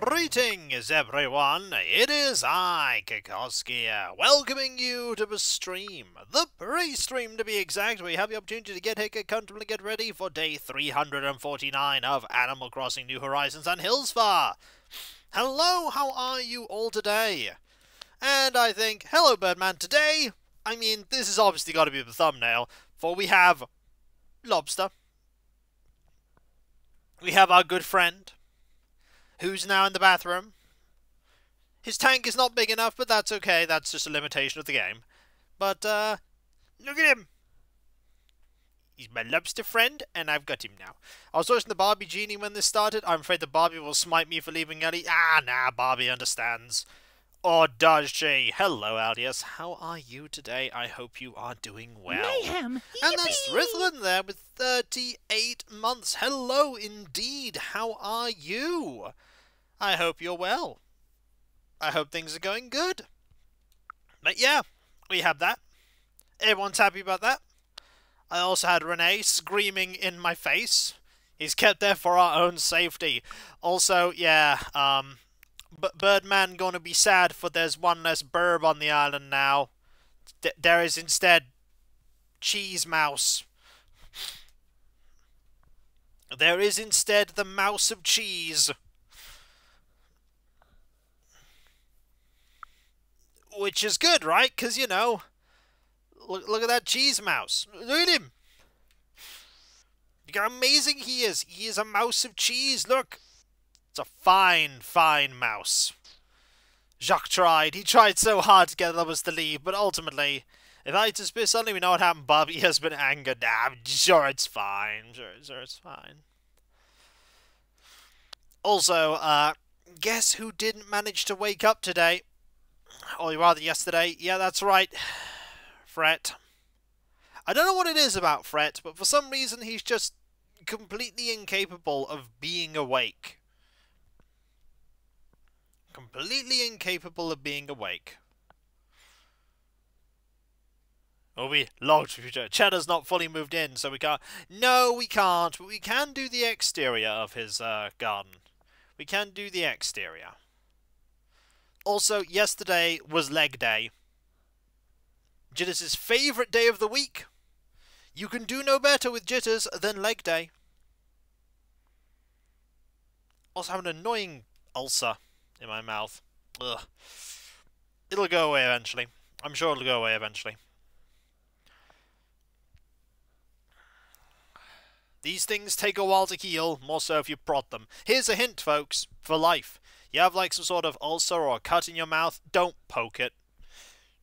Greetings everyone, it is I, Kikoskia, welcoming you to the stream. The pre-stream to be exact. We have the opportunity to get here, get comfortable and get ready for day 349 of Animal Crossing New Horizons and Hillsfar. Hello, how are you all today? And I think, hello Birdman, today, this has obviously got to be the thumbnail, for we have Lobster. We have our good friend, who's now in the bathroom. His tank is not big enough, but that's okay. That's just a limitation of the game. But, look at him. He's my lobster friend, and I've got him now. I was watching the Barbie Genie when this started. I'm afraid the Barbie will smite me for leaving Ellie. Nah, Barbie understands. Or does she? Hello, Aldius. How are you today? I hope you are doing well. Mayhem! And that's Rithlin there with 38 months. Hello, indeed. How are you? I hope you're well. I hope things are going good. But yeah, we have that. Everyone's happy about that. I also had Renee screaming in my face. He's kept there for our own safety. Also, yeah, Birdman gonna be sad for there's one less burb on the island now. There is instead Cheese Mouse. There is instead the Mouse of Cheese. Which is good, right? Because, you know, look at that cheese mouse. Look at him. Look how amazing he is. He is a mouse of cheese. Look. It's a fine, fine mouse. Jacques tried. He tried so hard to get others to leave, but ultimately, if I dismiss suddenly we know what happened, Bobby has been angered. I'm sure it's fine. Sure it's fine. Also, guess who didn't manage to wake up today? Or rather yesterday. Yeah, that's right. Fret. I don't know what it is about Fret, but for some reason he's just completely incapable of being awake. Completely incapable of being awake. Oh, we logged future. Cheddar's not fully moved in, so we can't. No, we can't, but we can do the exterior of his garden. We can do the exterior. Also, yesterday was leg day. Jitters' favourite day of the week. You can do no better with Jitters than leg day. Also have an annoying ulcer in my mouth. Ugh. It'll go away eventually. I'm sure it'll go away eventually. These things take a while to heal, more so if you prod them. Here's a hint, folks, for life. You have like some sort of ulcer or a cut in your mouth, don't poke it.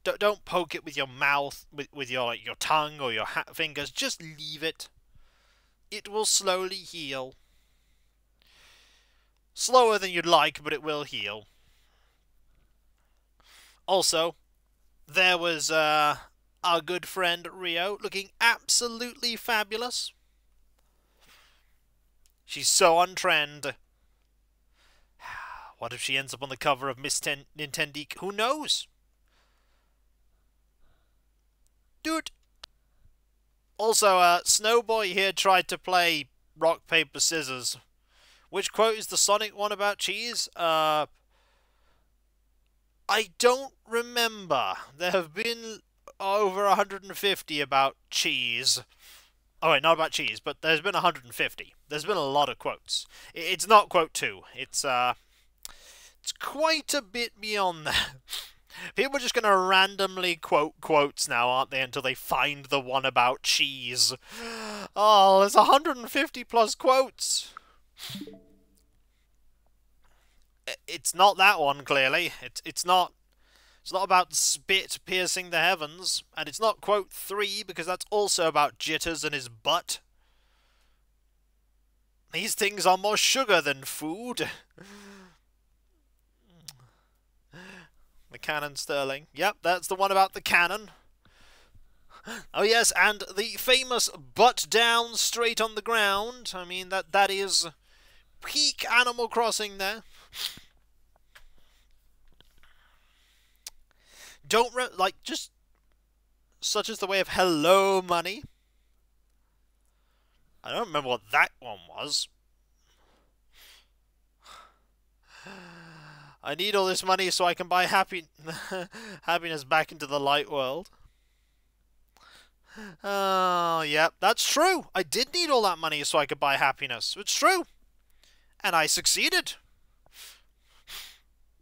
Don't poke it with your mouth, with your your tongue or your fingers. Just leave it. It will slowly heal. Slower than you'd like, but it will heal. Also, there was our good friend Rio looking absolutely fabulous. She's so on trend. What if she ends up on the cover of Miss Nintendique? Who knows? Dude. Also, Snowboy here tried to play rock, paper, scissors. Which quote is the Sonic one about cheese? I don't remember. There have been over 150 about cheese. Oh wait, not about cheese, but there's been 150. There's been a lot of quotes. It's not quote 2. It's quite a bit beyond that. People are just going to randomly quote quotes now, aren't they, until they find the one about cheese. Oh, there's 150 plus quotes. It's not that one, clearly. It's not about spit piercing the heavens. And it's not quote 3, because that's also about Jitters and his butt. These things are more sugar than food. The cannon Sterling. Yep, that's the one about the cannon. Oh yes, and the famous butt down straight on the ground. I mean, that is peak Animal Crossing there. Just such as the way of Hello Money. I don't remember what that one was. I need all this money so I can buy happiness back into the light world. Oh, yeah, that's true. I did need all that money so I could buy happiness. It's true. And I succeeded.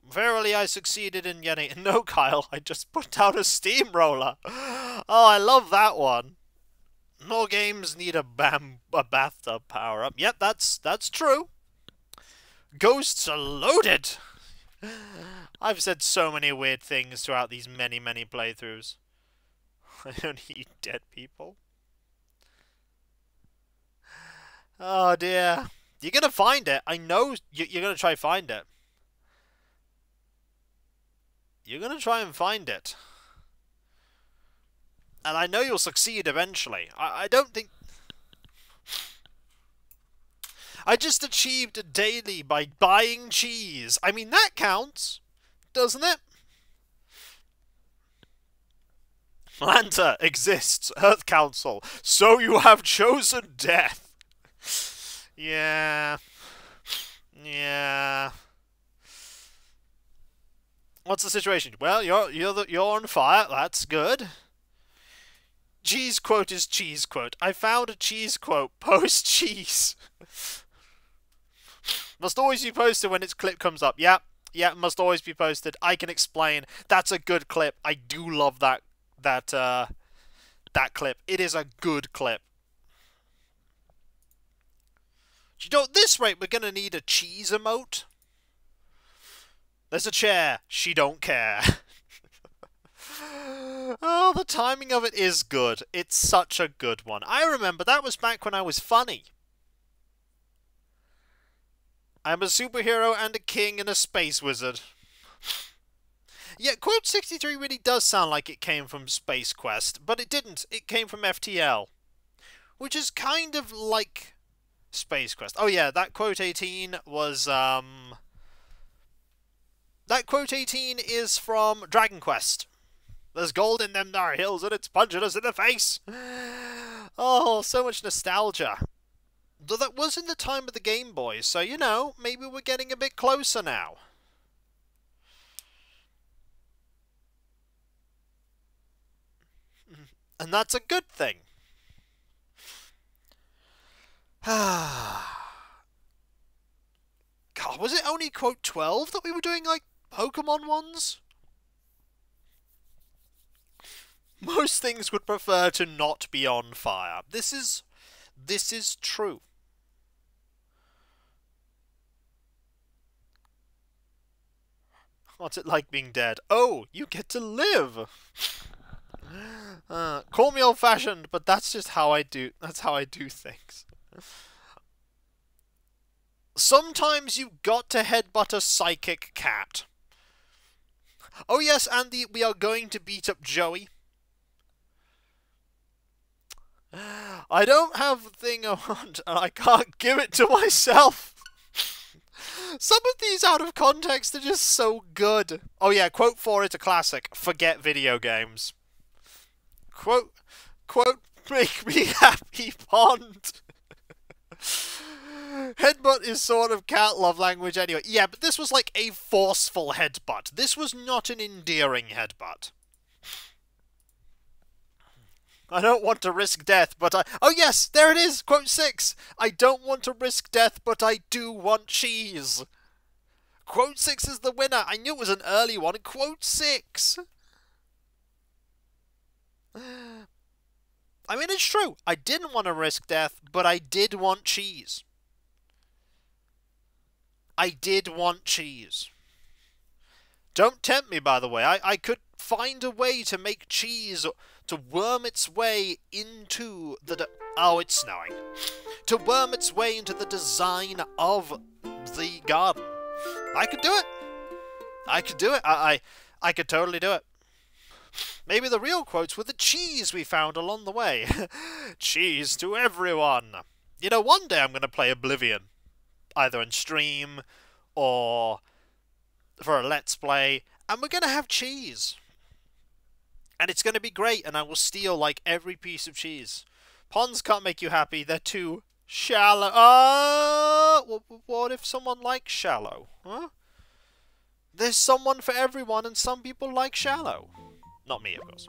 Verily, I succeeded in getting... No, Kyle, I just put down a steamroller. Oh, I love that one. More games need a bathtub power-up. Yep, that's true. Ghosts are loaded. I've said so many weird things throughout these many, many playthroughs. I don't eat dead people. Oh, dear. You're gonna find it. I know you're gonna try to find it. You're gonna try and find it. And I know you'll succeed eventually. I don't think... I just achieved a daily by buying cheese. I mean, that counts, doesn't it? Lanta exists, Earth Council. So you have chosen death. Yeah. Yeah. What's the situation? Well, you're on fire. That's good. Cheese quote is cheese quote. I found a cheese quote. Post cheese. Must always be posted when its clip comes up. Yeah, must always be posted. I can explain. That's a good clip. I do love that clip. It is a good clip. You know, at this rate, we're gonna need a cheese emote. There's a chair. She don't care. Oh, the timing of it is good. It's such a good one. I remember that was back when I was funny. I'm a superhero and a king and a space wizard. Yeah, quote 63 really does sound like it came from Space Quest, but it didn't. It came from FTL, which is kind of like Space Quest. Oh yeah, that quote 18 was, that quote 18 is from Dragon Quest. There's gold in them there hills and it's punching us in the face. Oh, so much nostalgia. Though that was in the time of the Game Boy, so, you know, maybe we're getting a bit closer now. And that's a good thing. God, was it only quote 12 that we were doing, like, Pokemon ones? Most things would prefer to not be on fire. This is true. What's it like being dead? Oh, you get to live! Call me old-fashioned, but that's just how I do. That's how I do things. Sometimes you got to headbutt a psychic cat. Oh yes, Andy, we are going to beat up Joey. I don't have the thing I want, and I can't give it to myself. Some of these out of context are just so good. Oh yeah, quote 4 is a classic. Forget video games. Quote, make me happy, pond. Headbutt is sort of cat love language anyway. Yeah, but this was like a forceful headbutt. This was not an endearing headbutt. I don't want to risk death, but I... Oh yes, there it is! Quote 6! I don't want to risk death, but I do want cheese. Quote 6 is the winner. I knew it was an early one. Quote 6! I mean, it's true. I didn't want to risk death, but I did want cheese. I did want cheese. Don't tempt me, by the way. I could find a way to make cheese... to worm its way into the... Oh, it's snowing. To worm its way into the design of the garden. I could do it. I could do it. I could totally do it. Maybe the real quotes were the cheese we found along the way. Cheese to everyone. You know, one day I'm going to play Oblivion. Either on stream or for a Let's Play. And we're going to have cheese. And it's going to be great, and I will steal, like, every piece of cheese. Ponds can't make you happy. They're too shallow. What if someone likes shallow? Huh? There's someone for everyone, and some people like shallow. Not me, of course.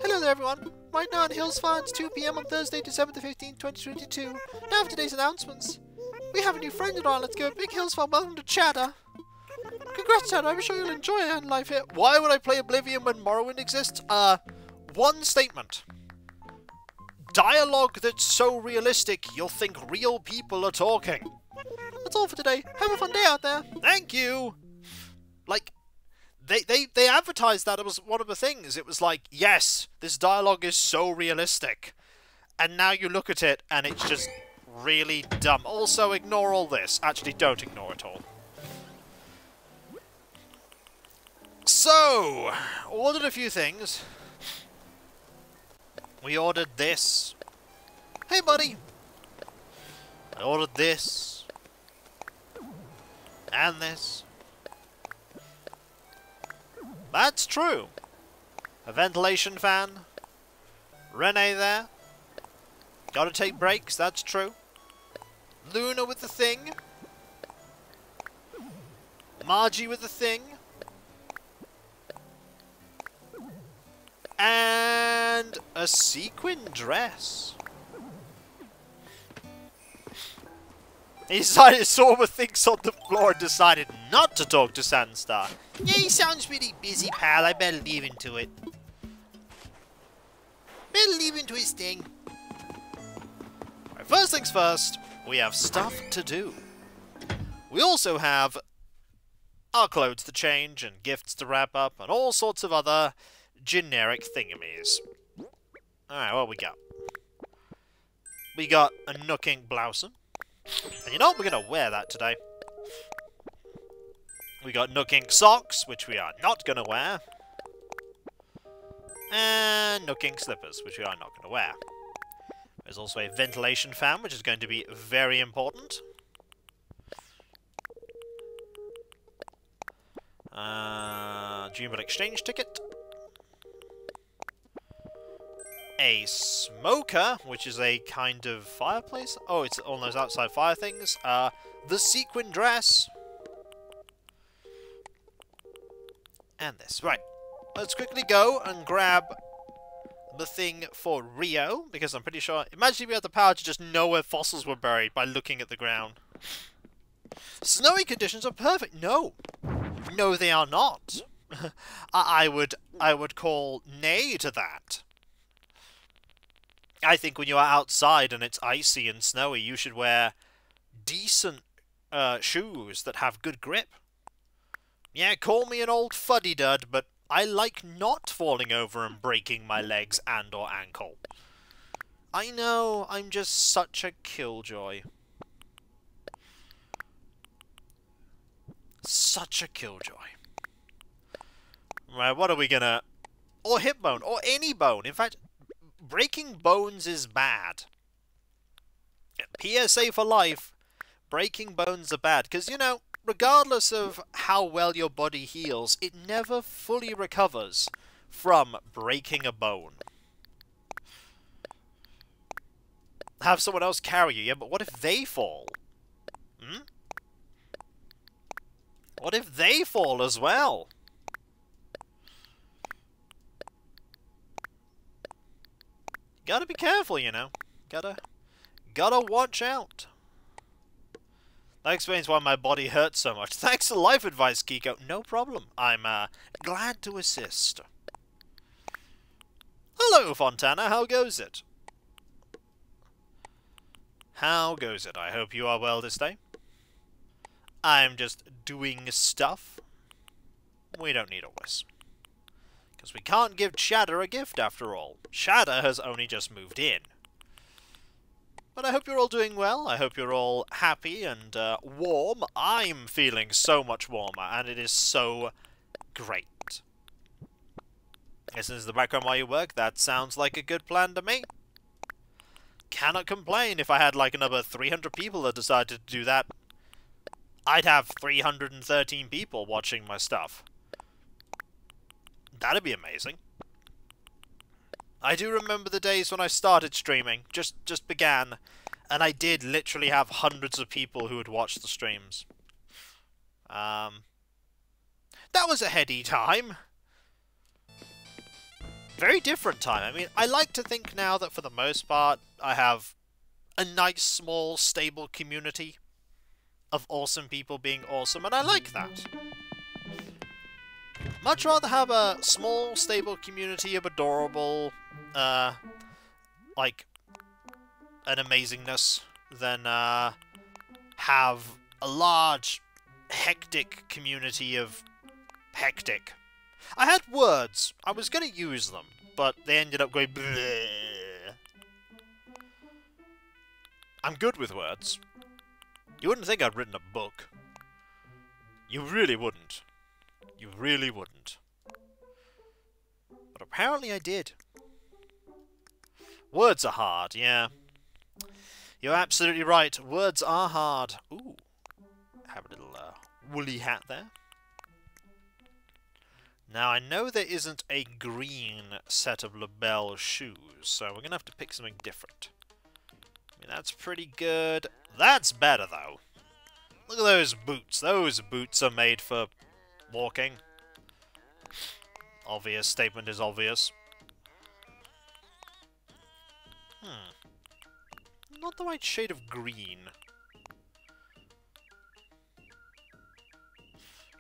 Hello there, everyone. Right now in Hillsfire, it's 2 PM on Thursday, December the 15th, 2022. Now for today's announcements. We have a new friend in our Let's Go Big Hillsfire. Welcome to Chatter. Congrats, Chatter. I'm sure you'll enjoy your life here. Why would I play Oblivion when Morrowind exists? One statement. Dialogue that's so realistic, you'll think real people are talking. That's all for today. Have a fun day out there. Thank you. Like, they advertised that it was one of the things. It was like, yes, this dialogue is so realistic. And now you look at it, and it's just really dumb. Also, ignore all this. Actually, don't ignore it all. So, ordered a few things. We ordered this. Hey, buddy. I ordered this. And this. That's true. A ventilation fan. Renee there. Gotta take breaks, that's true. Luna with the thing. Margie with the thing. And a sequin dress. He decided saw the things on the floor and decided not to talk to Sandstar. Yeah, he sounds pretty busy, pal. I better leave him to it. Better leave him to his thing. Right, first things first, we have stuff to do. We also have our clothes to change and gifts to wrap up and all sorts of other generic thingamies. Alright, what we got? We got a nooking blouson. And you know what? We're going to wear that today. We got nooking socks, which we are not going to wear. And nooking slippers, which we are not going to wear. There's also a ventilation fan, which is going to be very important. Dreamville exchange ticket. A smoker, which is a kind of fireplace. Oh, it's all those outside fire things. The sequin dress. And this. Right. Let's quickly go and grab the thing for Rio, because I'm pretty sure... Imagine if we had the power to just know where fossils were buried by looking at the ground. Snowy conditions are perfect. No. No, they are not. I would call nay to that. I think when you are outside and it's icy and snowy, you should wear decent shoes that have good grip. Yeah, call me an old fuddy-dud, but I like not falling over and breaking my legs and or ankle. I know, I'm just such a killjoy. Such a killjoy. Right, what are we gonna... Or hip bone, or any bone. In fact... Breaking bones is bad. PSA for life, breaking bones are bad. Because, you know, regardless of how well your body heals, it never fully recovers from breaking a bone. Have someone else carry you, yeah, but what if they fall? Hmm? What if they fall as well? Gotta be careful, you know. Gotta watch out. That explains why my body hurts so much. Thanks for life advice, Kiko. No problem. I'm, glad to assist. Hello, Fontana. How goes it? How goes it? I hope you are well this day. I'm just doing stuff. We don't need all this. Because we can't give Chatter a gift, after all. Chatter has only just moved in. But I hope you're all doing well. I hope you're all happy and warm. I'm feeling so much warmer, and it is so great. Listen to the background while you work. That sounds like a good plan to me. Cannot complain. If I had like another 300 people that decided to do that, I'd have 313 people watching my stuff. That'd be amazing. I do remember the days when I started streaming, just began, and I did literally have hundreds of people who would watch the streams. That was a heady time. Very different time. I mean, I like to think now that for the most part, I have a nice, small, stable community of awesome people being awesome, and I like that. Much rather have a small, stable community of adorable, like, an amazingness than, have a large, hectic community of hectic. I had words. I was going to use them, but they ended up going bleh. I'm good with words. You wouldn't think I'd written a book. You really wouldn't. You really wouldn't. But apparently I did. Words are hard, yeah. You're absolutely right. Words are hard. Ooh. Have a little woolly hat there. Now, I know there isn't a green set of label shoes, so we're going to have to pick something different. I mean, that's pretty good. That's better, though. Look at those boots. Those boots are made for walking. Obvious. Statement is obvious. Not the right shade of green.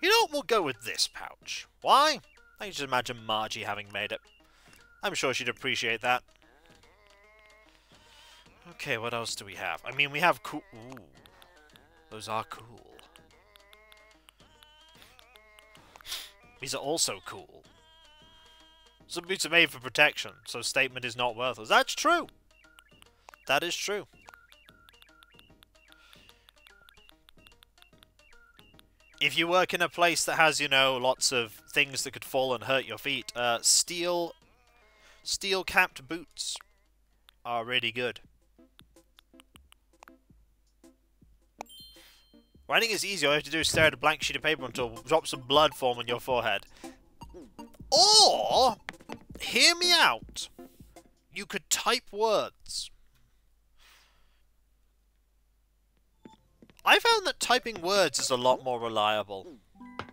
You know what? We'll go with this pouch. Why? I can just imagine Margie having made it. I'm sure she'd appreciate that. Okay, what else do we have? I mean, we have cool... Ooh. Those are cool. These are also cool. Some boots are made for protection, so statement is not worthless. That's true! That is true. If you work in a place that has, you know, lots of things that could fall and hurt your feet, steel-capped boots are really good. Writing is easy. All you have to do is stare at a blank sheet of paper until drops of blood form on your forehead. Or, hear me out, you could type words. I found that typing words is a lot more reliable.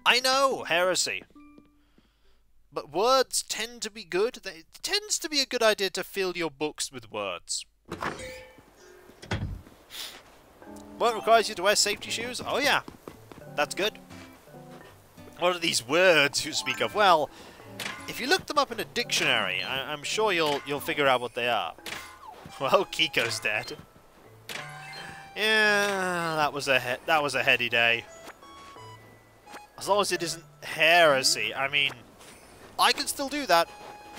I know, heresy. But words tend to be good. It tends to be a good idea to fill your books with words. What requires you to wear safety shoes? Oh yeah, that's good. What are these words you speak of? Well, if you look them up in a dictionary, I'm sure you'll figure out what they are. Well, Kiko's dead. Yeah, that was a heady day. As long as it isn't heresy. I mean, I can still do that.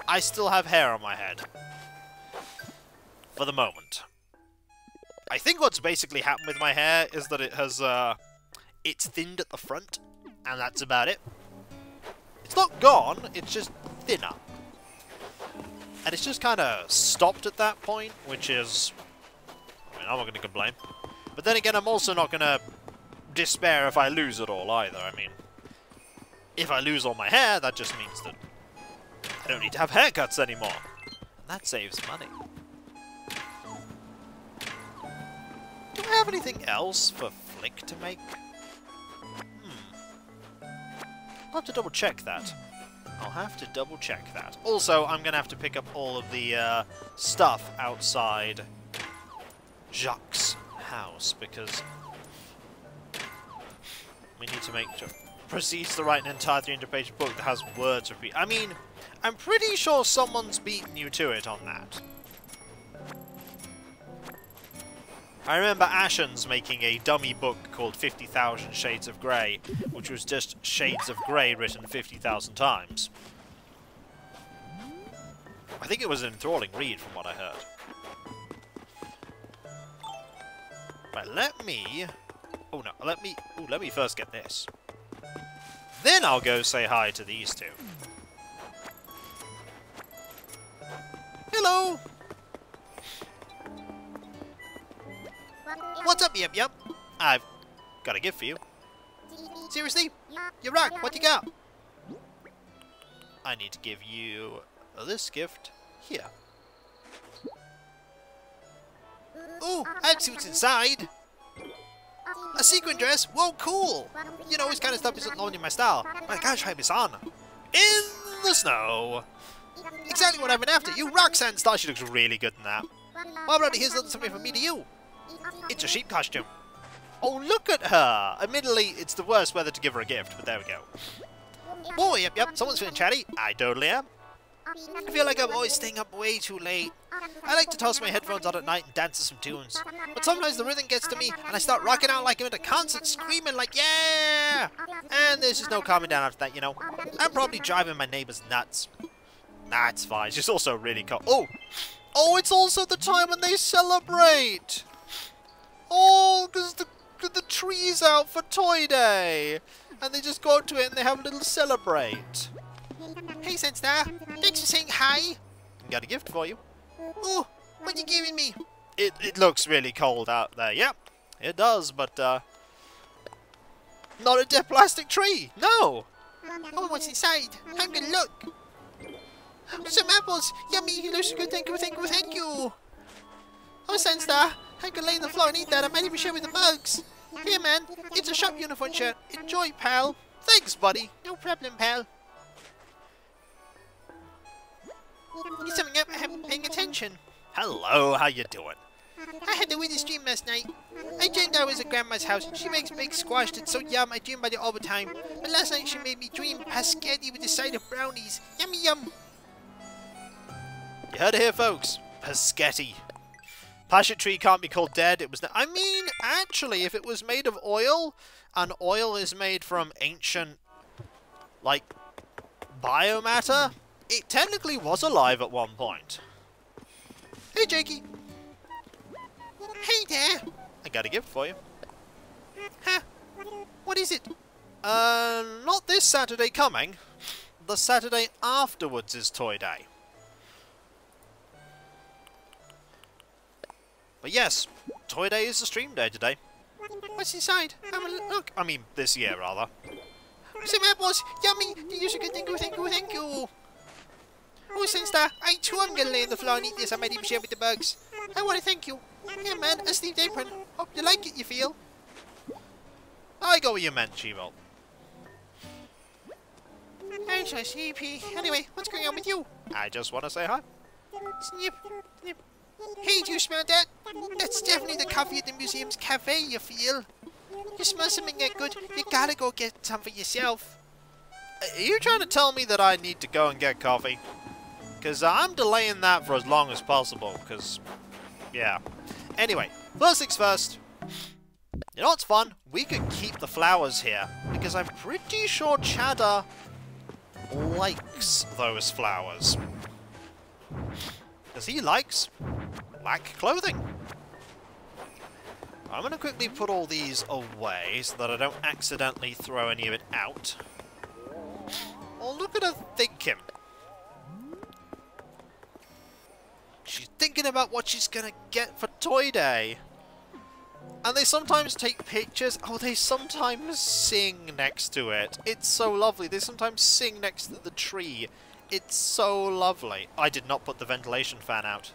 I still have hair on my head. For the moment. I think what's basically happened with my hair is that it has, it's thinned at the front, and that's about it. It's not gone, it's just thinner. And it's just kind of stopped at that point, which is... I mean, I'm not going to complain. But then again, I'm also not going to despair if I lose it all either. I mean, if I lose all my hair, that just means that I don't need to have haircuts anymore. And that saves money. Do I have anything else for Flick to make? I'll have to double check that. I'll have to double check that. Also, I'm going to have to pick up all of the stuff outside Jacques' house, because we need to make sure proceeds to write an entire 300-page book that has words repeat. I mean, I'm pretty sure someone's beaten you to it on that. I remember Ashen's making a dummy book called 50,000 Shades of Grey, which was just Shades of Grey written 50,000 times. I think it was an enthralling read from what I heard. Right, let me first get this. Then I'll go say hi to these two. Hello! What's up, Yep Yep? I've got a gift for you. Seriously? You're right, what you got? I need to give you this gift here. Ooh, I'd see what's inside. A sequin dress? Whoa, cool! You know, this kind of stuff isn't normally my style. I gotta try this on. In the snow! Exactly what I've been after. You rock, Sandstar. She looks really good in that. Well, brother, here's something from me to you. It's a sheep costume. Oh, look at her! Admittedly, it's the worst weather to give her a gift, but there we go. Oh, yep, someone's feeling chatty. I totally am. I feel like I'm always staying up way too late. I like to toss my headphones on at night and dance to some tunes. But sometimes the rhythm gets to me, and I start rocking out like I'm in a concert, screaming like, yeah! And there's just no calming down after that, you know. I'm probably driving my neighbors nuts. Nah, it's fine. It's just also really cold. Oh! Oh, it's also the time when they celebrate! Oh, because the tree's out for Toy Day! And they just go to it and they have a little celebrate. Hey, Sandstar. Thanks for saying hi. Got a gift for you. Oh, what are you giving me? It looks really cold out there. Yep, it does, but not a dead plastic tree. No. Oh, what's inside? I'm gonna look. Some apples. Yummy. It looks good. Thank you. Oh, Sandstar. I can lay on the floor and eat that. I might even share with the bugs. Here, man. It's a shop uniform shirt. Enjoy, pal. Thanks, buddy. No problem, pal. You're summing up. I haven't been paying attention. Hello. How you doing? I had the weirdest dream last night. I dreamed I was at Grandma's house. She makes big squash that's so yum. I dream about it all the time. But last night she made me dream paschetti with a side of brownies. Yummy yum. You heard it here, folks. Paschetti. Passion tree can't be called dead. It was. I mean, actually, if it was made of oil, and oil is made from ancient, like, biomatter, it technically was alive at one point. Hey, Jakey. Hey there. I got a gift for you. Huh? What is it? Not this Saturday coming. The Saturday afterwards is Toy Day. But yes, Toy Day is the stream day today. What's inside? Have a look. I mean, this year, rather. Some apples! Yummy! You should get thank you! Oh, Sandstar, I too am gonna lay on the floor and eat this. I might even share with the bugs. I want to thank you. Yeah, man, a sleeved apron. Hope you like it, you feel. I got what you meant, She-Bolt. I'm so sleepy. Anyway, what's going on with you? I just want to say hi. Snip, snip. Hey, do you smell that? That's definitely the coffee at the museum's cafe, you feel. You smell something that good, you gotta go get some for yourself. Are you trying to tell me that I need to go and get coffee? Because I'm delaying that for as long as possible, because, yeah. Anyway, first things first. You know what's fun? We could keep the flowers here, because I'm pretty sure Cheddar likes those flowers. Because he likes black clothing. I'm going to quickly put all these away so that I don't accidentally throw any of it out. Oh, look at her thinking. She's thinking about what she's going to get for Toy Day. And they sometimes take pictures. Oh, they sometimes sing next to it. It's so lovely. They sometimes sing next to the tree. It's so lovely. I did not put the ventilation fan out.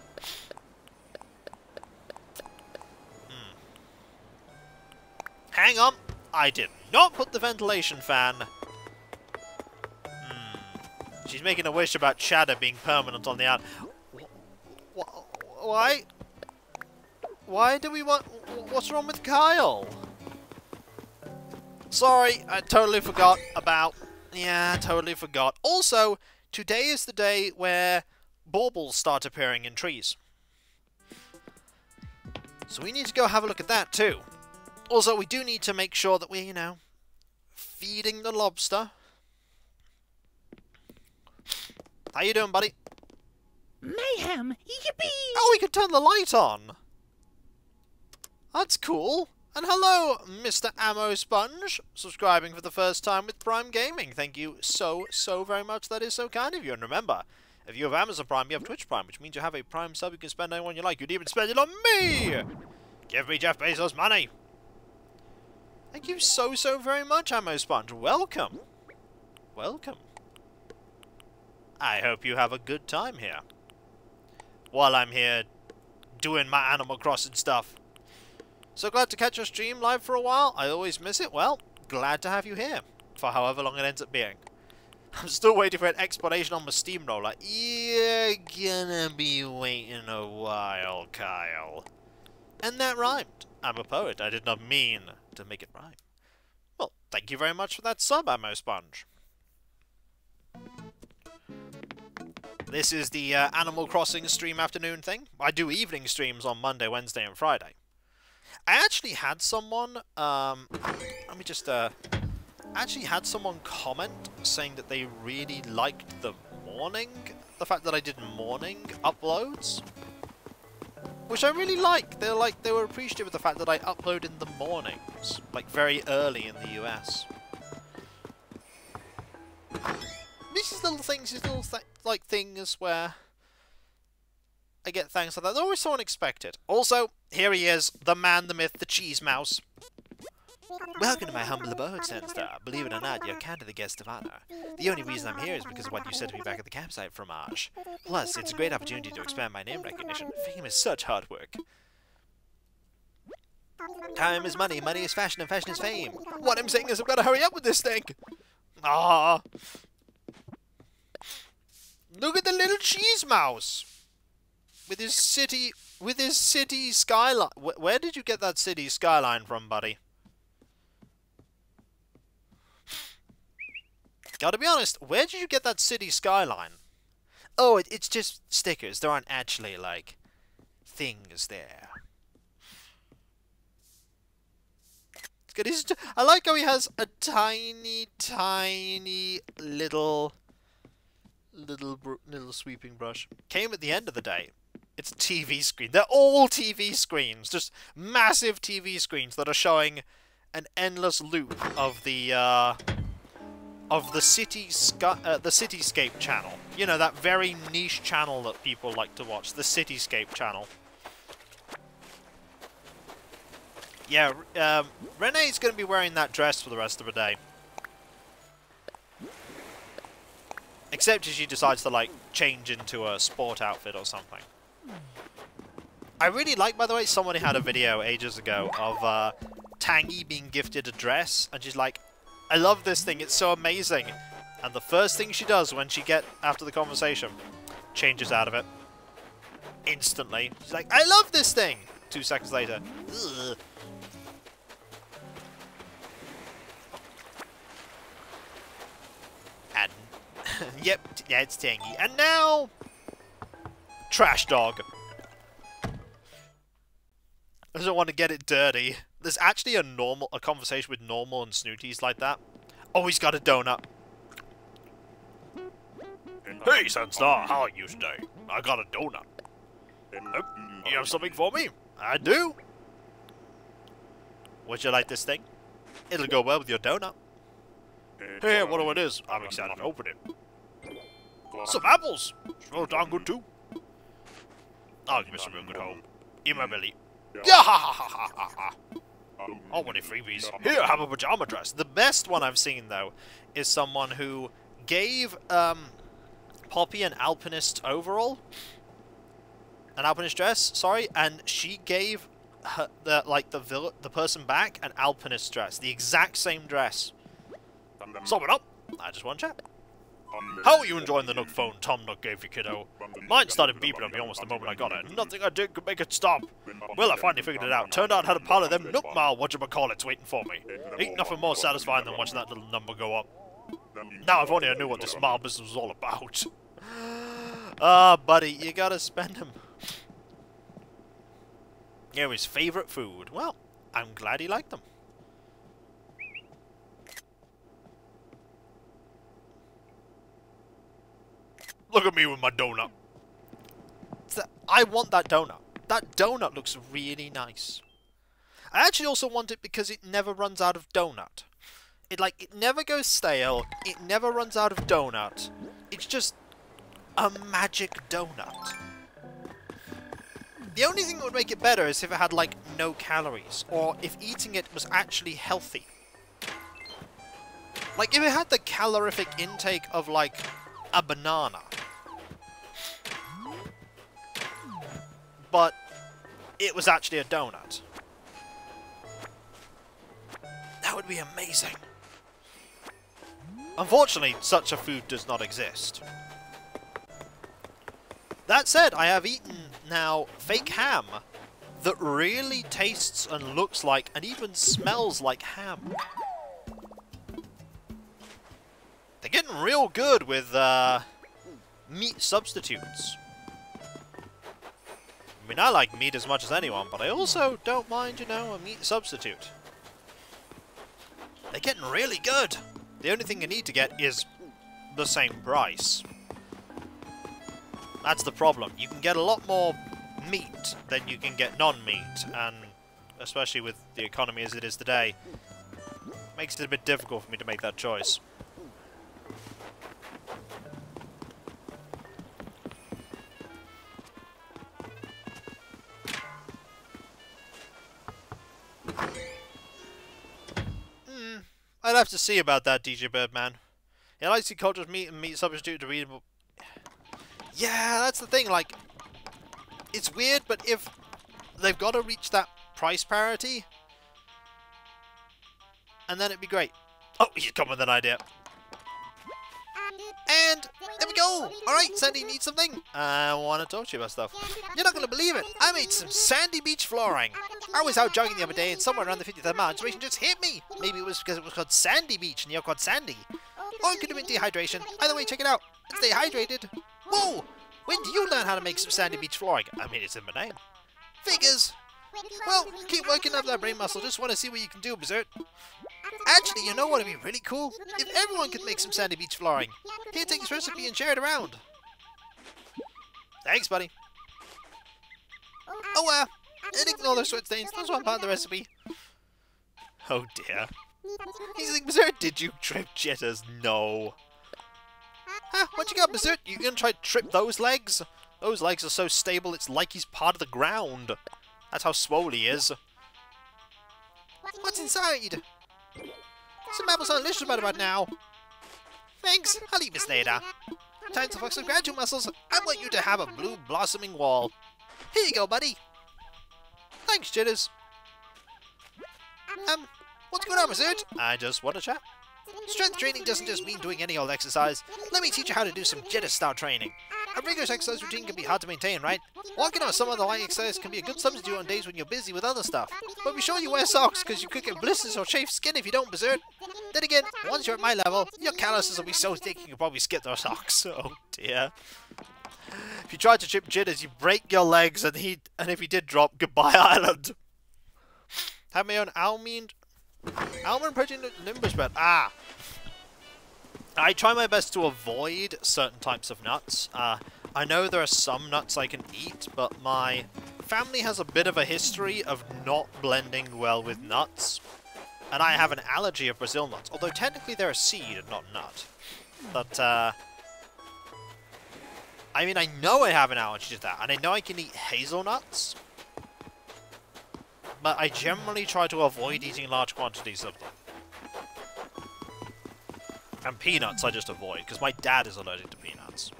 Hang on. I did not put the ventilation fan. She's making a wish about Cheddar being permanent on the out. Why? Why do we want... What's wrong with Kyle? Sorry, I totally forgot about... Yeah, I totally forgot. Also, today is the day where baubles start appearing in trees. So we need to go have a look at that too. Also, we do need to make sure that we're, you know, feeding the lobster. How you doing, buddy? Mayhem! Yippee! Oh, we could turn the light on! That's cool. And hello, Mr. Ammo Sponge, subscribing for the first time with Prime Gaming. Thank you so very much. That is so kind of you. And remember, if you have Amazon Prime, you have Twitch Prime, which means you have a Prime sub you can spend anyone you like. You'd even spend it on me! Give me Jeff Bezos money! Thank you so very much, Ammo Sponge. Welcome. Welcome. I hope you have a good time here. While I'm here doing my Animal Crossing stuff. So glad to catch your stream live for a while. I always miss it. Well, glad to have you here. For however long it ends up being. I'm still waiting for an explanation on my steamroller. You're gonna be waiting a while, Kyle. And that rhymed. I'm a poet. I did not mean to make it rhyme. Well, thank you very much for that sub, Ammo Sponge. This is the Animal Crossing stream afternoon thing. I do evening streams on Monday, Wednesday, and Friday. I actually had someone, let me just, actually had someone comment saying that they really liked the fact that I did morning uploads. Which I really like. They were appreciative of the fact that I upload in the mornings, like very early in the US. These little things, like things where I get thanks like that. They're always so unexpected. Also, here he is, the man, the myth, the cheese mouse. Welcome to my humble abode, Senstar. Believe it or not, you're kind of the guest of honor. The only reason I'm here is because of what you said to me back at the campsite, Fromage. Plus, it's a great opportunity to expand my name recognition. Fame is such hard work. Time is money, money is fashion, and fashion is fame. What I'm saying is I've got to hurry up with this thing. Ah. Look at the little cheese mouse. With his city skyline. Where did you get that city skyline from, buddy? Gotta be honest, where did you get that city skyline? Oh, it's just stickers. There aren't actually, like, things there. It's good. I like how he has a tiny, tiny little sweeping brush. Came at the end of the day. It's a TV screen. They're all TV screens. Just massive TV screens that are showing an endless loop of the Cityscape channel. You know, that very niche channel that people like to watch. The Cityscape channel. Yeah, Renee's going to be wearing that dress for the rest of the day. Except if she decides to, like, change into a sport outfit or something. I really like, by the way, somebody had a video ages ago of Tangy being gifted a dress, and she's like, I love this thing, it's so amazing. And the first thing she does when she after the conversation, changes out of it. Instantly. She's like, I love this thing! 2 seconds later. Ugh. And, yep, yeah, it's Tangy. And now, Trash Dog. I don't want to get it dirty. There's actually a conversation with Normal and Snooties like that. Oh, he's got a donut. Hey, Sunstar, how are you today? I got a donut. You have something for me? I do. Would you like this thing? It'll go well with your donut. Hey, what do it is? I'm excited to open it. Some apples! Smell darn good too. I'll give me some real good home. In my belly. Yeah, ha ha ha ha ha. Oh, what a freebies. Here, have a pajama dress. The best one I've seen, though, is someone who gave Poppy an alpinist overall. An alpinist dress, sorry, and she gave her, the person back an alpinist dress. The exact same dress. Sum it up. I just want to chat. How are you enjoying the Nook phone Tom Nook gave you, kiddo? Mine started beeping on me almost the moment I got it. Nothing I did could make it stop. Well, I finally figured it out. Turned out I had a pile of them Nook Mile whatchamacallits waiting for me. Ain't nothing more satisfying than watching that little number go up. Now if only I knew what this Mile business was all about. Ah, buddy, you gotta spend them. Yeah, his favourite food. Well, I'm glad he liked them. Look at me with my donut. I want that donut. That donut looks really nice. I actually also want it because it never runs out of donut. It never goes stale. It never runs out of donut. It's just a magic donut. The only thing that would make it better is if it had, like, no calories. Or if eating it was actually healthy. Like, if it had the calorific intake of, like, a banana. But it was actually a donut. would be amazing. Unfortunately, such a food does not exist. That said, I have eaten now fake ham that really tastes and looks like and even smells like ham. They're getting real good with meat substitutes. I mean, I like meat as much as anyone, but I also don't mind, you know, a meat substitute. They're getting really good. The only thing you need to get is the same price. That's the problem. You can get a lot more meat than you can get non-meat, and especially with the economy as it is today, makes it a bit difficult for me to make that choice. I'd have to see about that, DJ Birdman. He likes to culture meat and meat substitute to readable. Yeah, that's the thing, like, it's weird, but if they've got to reach that price parity, and then it'd be great. Oh, he's come with an idea. And there we go! Alright, Sandy needs something? I want to talk to you about stuff. You're not going to believe it! I made some sandy beach flooring! I was out jogging the other day and somewhere around the 50th mile, inspiration just hit me! Maybe it was because it was called Sandy Beach and you're called Sandy. Or it could have been dehydration. Either way, check it out. And stay hydrated. Whoa! When do you learn how to make some sandy beach flooring? I mean, it's in my name. Figures! Well, keep working up that brain muscle. Just want to see what you can do, Berserk. Actually, you know what would be really cool? If everyone could make some sandy beach flooring. Here, take this recipe and share it around. Thanks, buddy. Oh, and ignore those sweat stains. That's one part of the recipe. Oh, dear. He's like, Berserk, did you trip jitters? No. Huh, what you got, Berserk? You gonna try to trip those legs? Those legs are so stable, it's like he's part of the ground. That's how swole he is. What's inside? Some apples are delicious about now. Thanks, I'll eat this later. Time to flex some graduate muscles. I want you to have a blue blossoming wall. Here you go, buddy. Thanks, Jitters. What's going on, Berserk? I just want to chat. Strength training doesn't just mean doing any old exercise. Let me teach you how to do some Jitter-style training. A rigorous exercise routine can be hard to maintain, right? Walking on some other light exercise can be a good substitute on days when you're busy with other stuff. But be sure you wear socks, because you could get blisters or chafed skin if you don't, Berserk. Then again, once you're at my level, your calluses will be so thick you can probably skip those socks. Oh dear. If you try to trip Jitters, you break your legs, and if he did drop, goodbye island. Have my own almond protein Nimbus bread. Ah! I try my best to avoid certain types of nuts. I know there are some nuts I can eat, but my family has a bit of a history of not blending well with nuts. And I have an allergy of Brazil nuts, although technically they're a seed and not a nut. But, I mean, I know I have an allergy to that, and I know I can eat hazelnuts. But I generally try to avoid eating large quantities of them. And peanuts I just avoid, because my dad is allergic to peanuts.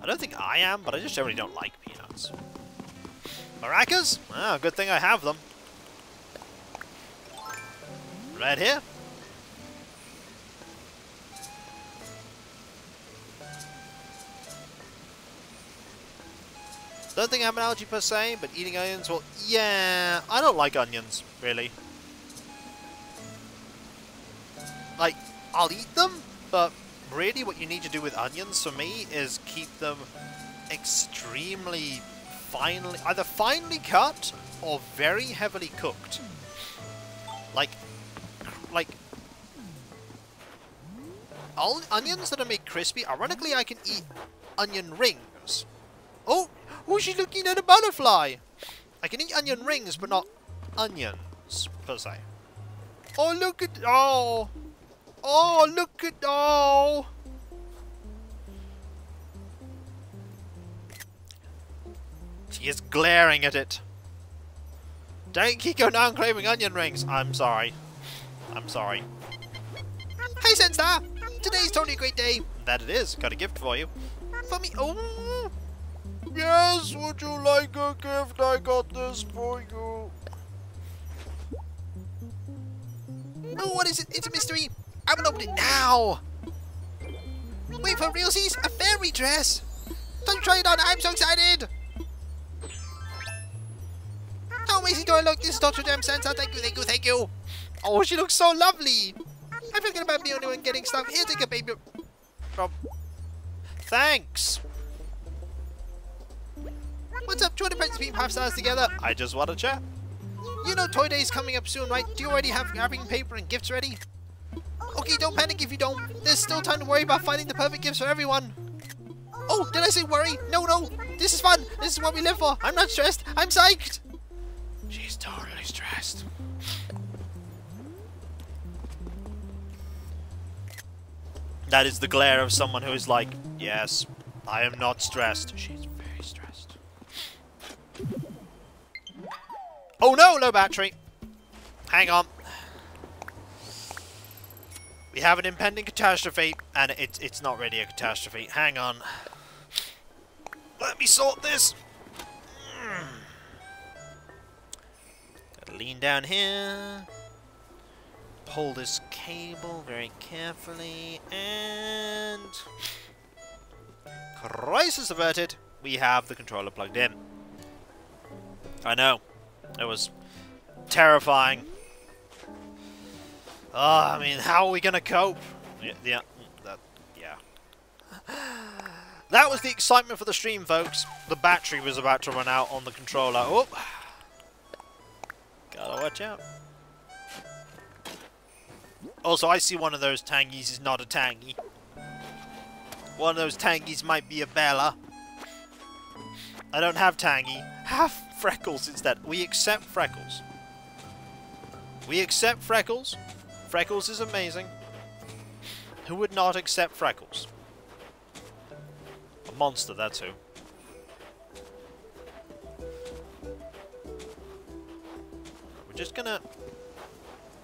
I don't think I am, but I just generally don't like peanuts. Maracas? Ah, good thing I have them. Right here. Don't think I have an allergy per se, but eating onions, well, yeah, I don't like onions, really. Like, I'll eat them, but really what you need to do with onions, for me, is keep them extremely finely, either finely cut or very heavily cooked. Like all onions that are made crispy, ironically I can eat onion rings. Oh, she's looking at a butterfly! I can eat onion rings, but not onions, per se. Oh, look at... Oh! Oh, look at... Oh! She is glaring at it. Don't Kiko, now I'm craving onion rings. I'm sorry. I'm sorry. Hey, Senstar! Today's totally a great day. That it is. Got a gift for you. For me. Oh! Yes, would you like a gift? I got this for you. Oh, what is it? It's a mystery. I will open it now. Wait for realsies, a fairy dress. Don't try it on. I'm so excited. How amazing do I look? This is Dr. Gem Santa. Thank you, thank you, thank you. Oh, she looks so lovely. I'm thinking about being the only one getting stuff. Here, take a baby. Rob. Thanks. What's up? Join the presents being half stars together. I just want to chat. You know Toy Day is coming up soon, right? Do you already have wrapping paper and gifts ready? Okay, don't panic if you don't. There's still time to worry about finding the perfect gifts for everyone. Oh, did I say worry? No, no. This is fun. This is what we live for. I'm not stressed. I'm psyched. She's totally stressed. That is the glare of someone who is like, yes, I am not stressed. She's very stressed. Oh no, low battery. Hang on. We have an impending catastrophe, and it's not really a catastrophe. Hang on. Let me sort this. Gotta lean down here. Pull this cable very carefully, and crisis averted. We have the controller plugged in. I know. It was terrifying. Oh, I mean, how are we gonna cope? Yeah. That was the excitement for the stream, folks. The battery was about to run out on the controller. Oh, gotta watch out. Also, I see one of those tangies is not a tangy. One of those tangies might be a Bella. I don't have tangy. Have freckles instead. We accept freckles. We accept freckles. Freckles is amazing. Who would not accept freckles? A monster, that's who. We're just gonna...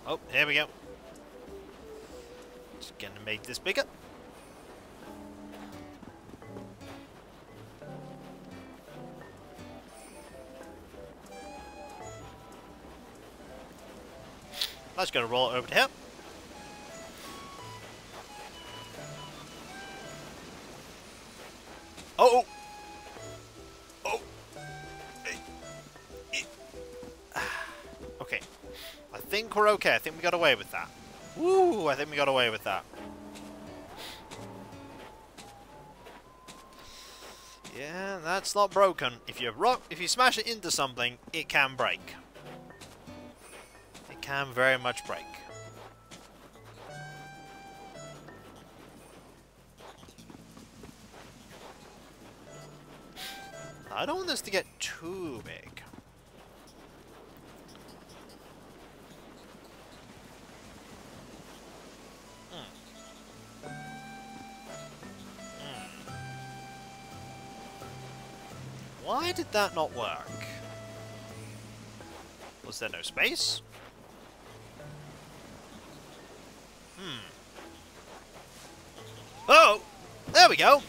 Oh, here we go. Just gonna make this bigger. Let's go roll it over to here. Oh! Oh! Okay. I think we're okay. I think we got away with that. Woo! I think we got away with that. Yeah, that's not broken. If you smash it into something, it can break. It can very much break. I don't want this to get too big. Why did that not work? Was there no space? Oh! There we go!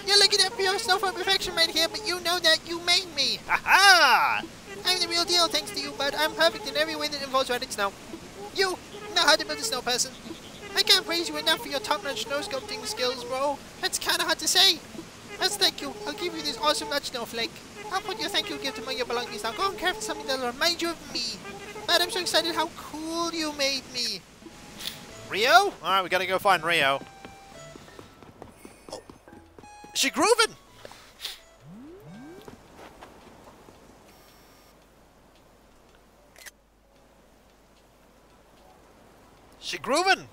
You're looking at pure snowfall perfection right here, but you know that you made me! Ha-ha! I'm the real deal thanks to you, bud. I'm perfect in every way that involves riding snow. You know how to build a snow person. I can't praise you enough for your top-notch snow sculpting skills, bro. That's kinda hard to say. As thank you, I'll give you this awesome nut snowflake. I'll put your thank you gift among your belongings now. Go and craft something that'll remind you of me. But I'm so excited how cool you made me. Rio? Alright, we gotta go find Rio. Oh. She grooving! She grooving!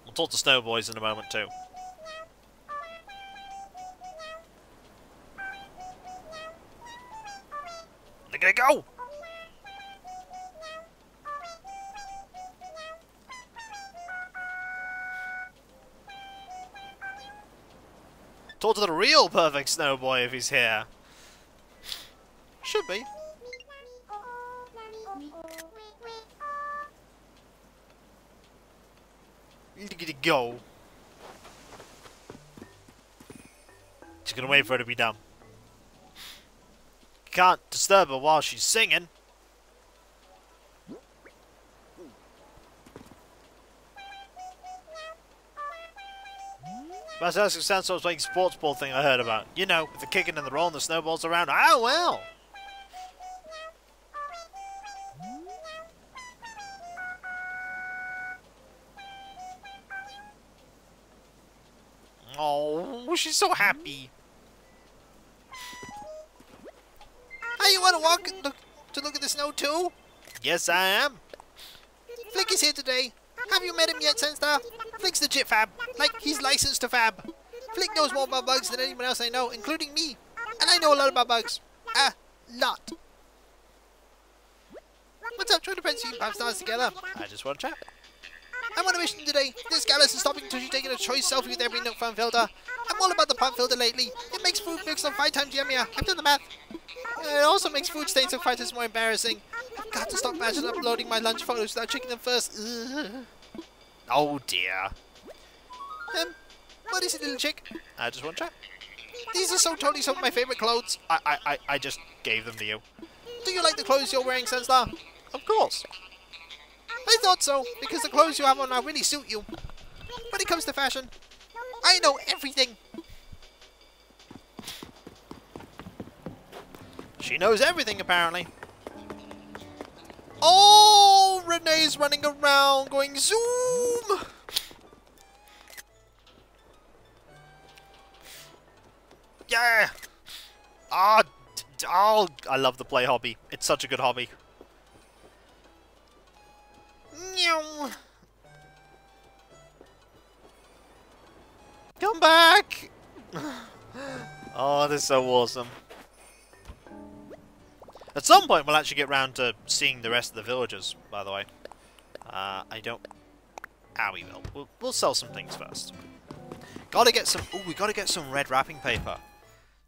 We'll talk to Snow Boys in a moment too. Look at it go! Talk to the real perfect Snow Boy if he's here. Should be. Look at it go. Just gonna wait for it to be done. can't disturb her while she's singing. But that's the sounds sort of like sports ball thing I heard about. You know, with the kicking and the rolling the snowballs around. Oh, well. Oh, she's so happy. Hey, you want to walk to look at the snow too? Yes, I am. Flick is here today. Have you met him yet, Senstar? Flick's legit fab. Like, he's licensed to fab. Flick knows more about bugs than anyone else I know, including me. And I know a lot about bugs. A lot. What's up, trying to put 5 stars together? I just want to chat. I'm on a mission today. This gal isn't stopping until she's taking a choice selfie with every Nook fan filter. I'm all about the pump filter lately. It makes food mix on 5 times yummier. I've done the math. It also makes food stains on 5 times more embarrassing. I've got to stop matching uploading my lunch photos without checking them first. Ugh. Oh dear. What is it, little chick? I just want to chat. These are so totally some of my favourite clothes. I just gave them to you. Do you like the clothes you're wearing, Sunstar? Of course. I thought so, because the clothes you have on now really suit you. When it comes to fashion, I know everything. She knows everything, apparently. Oh, Renee's running around going zoom. Yeah. Oh, I love the play hobby. It's such a good hobby. Come back! Oh, this is so awesome. At some point, we'll actually get round to seeing the rest of the villagers, by the way. I don't... Ah, we will. We'll sell some things first. Gotta get some... Ooh, we gotta get some red wrapping paper.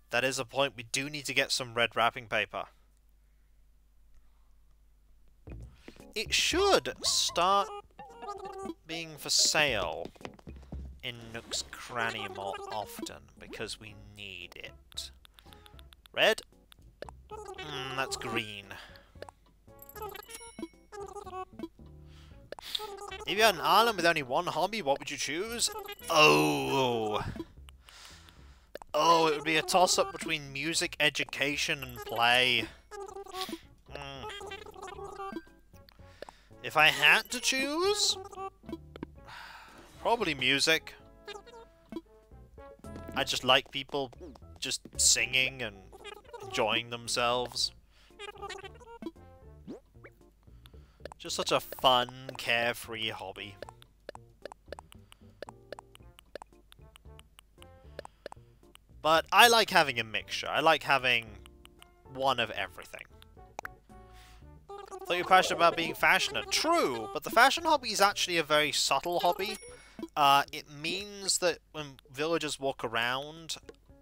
That is a point. We do need to get some red wrapping paper. It should start being for sale in Nook's Cranny more often, because we need it. Red? That's green. If you had an island with only one hobby, what would you choose? Oh, it would be a toss-up between music, education, and play. If I had to choose, probably music. I just like people just singing and enjoying themselves. Just such a fun, carefree hobby. But I like having a mixture. I like having one of everything. I thought you were passionate about being fashionate. True, but the fashion hobby is actually a very subtle hobby. It means that when villagers walk around,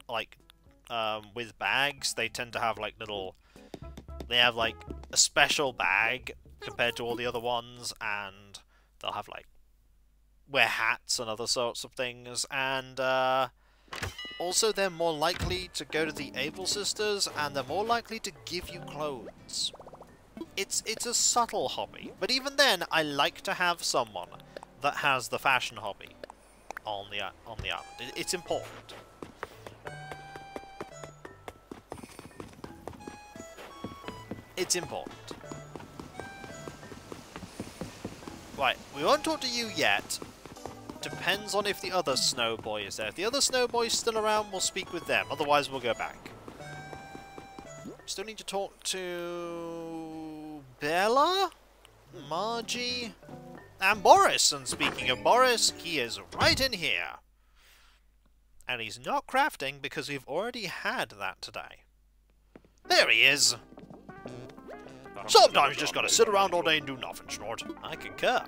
like, with bags, they tend to have, like, little... They have, like, a special bag compared to all the other ones, and they'll have, like, wear hats and other sorts of things, and, also they're more likely to go to the Able Sisters, and they're more likely to give you clothes. It's a subtle hobby, but even then, I like to have someone that has the fashion hobby on the island. It's important. It's important. Right, we won't talk to you yet. Depends on if the other snow boy is there. If the other snow boy's still around, we'll speak with them. Otherwise, we'll go back. Still need to talk to Bella, Margie, and Boris. And speaking of Boris, he is right in here. And he's not crafting because we've already had that today. There he is. Sometimes you just gotta sit around all day and do nothing, Snort. I concur.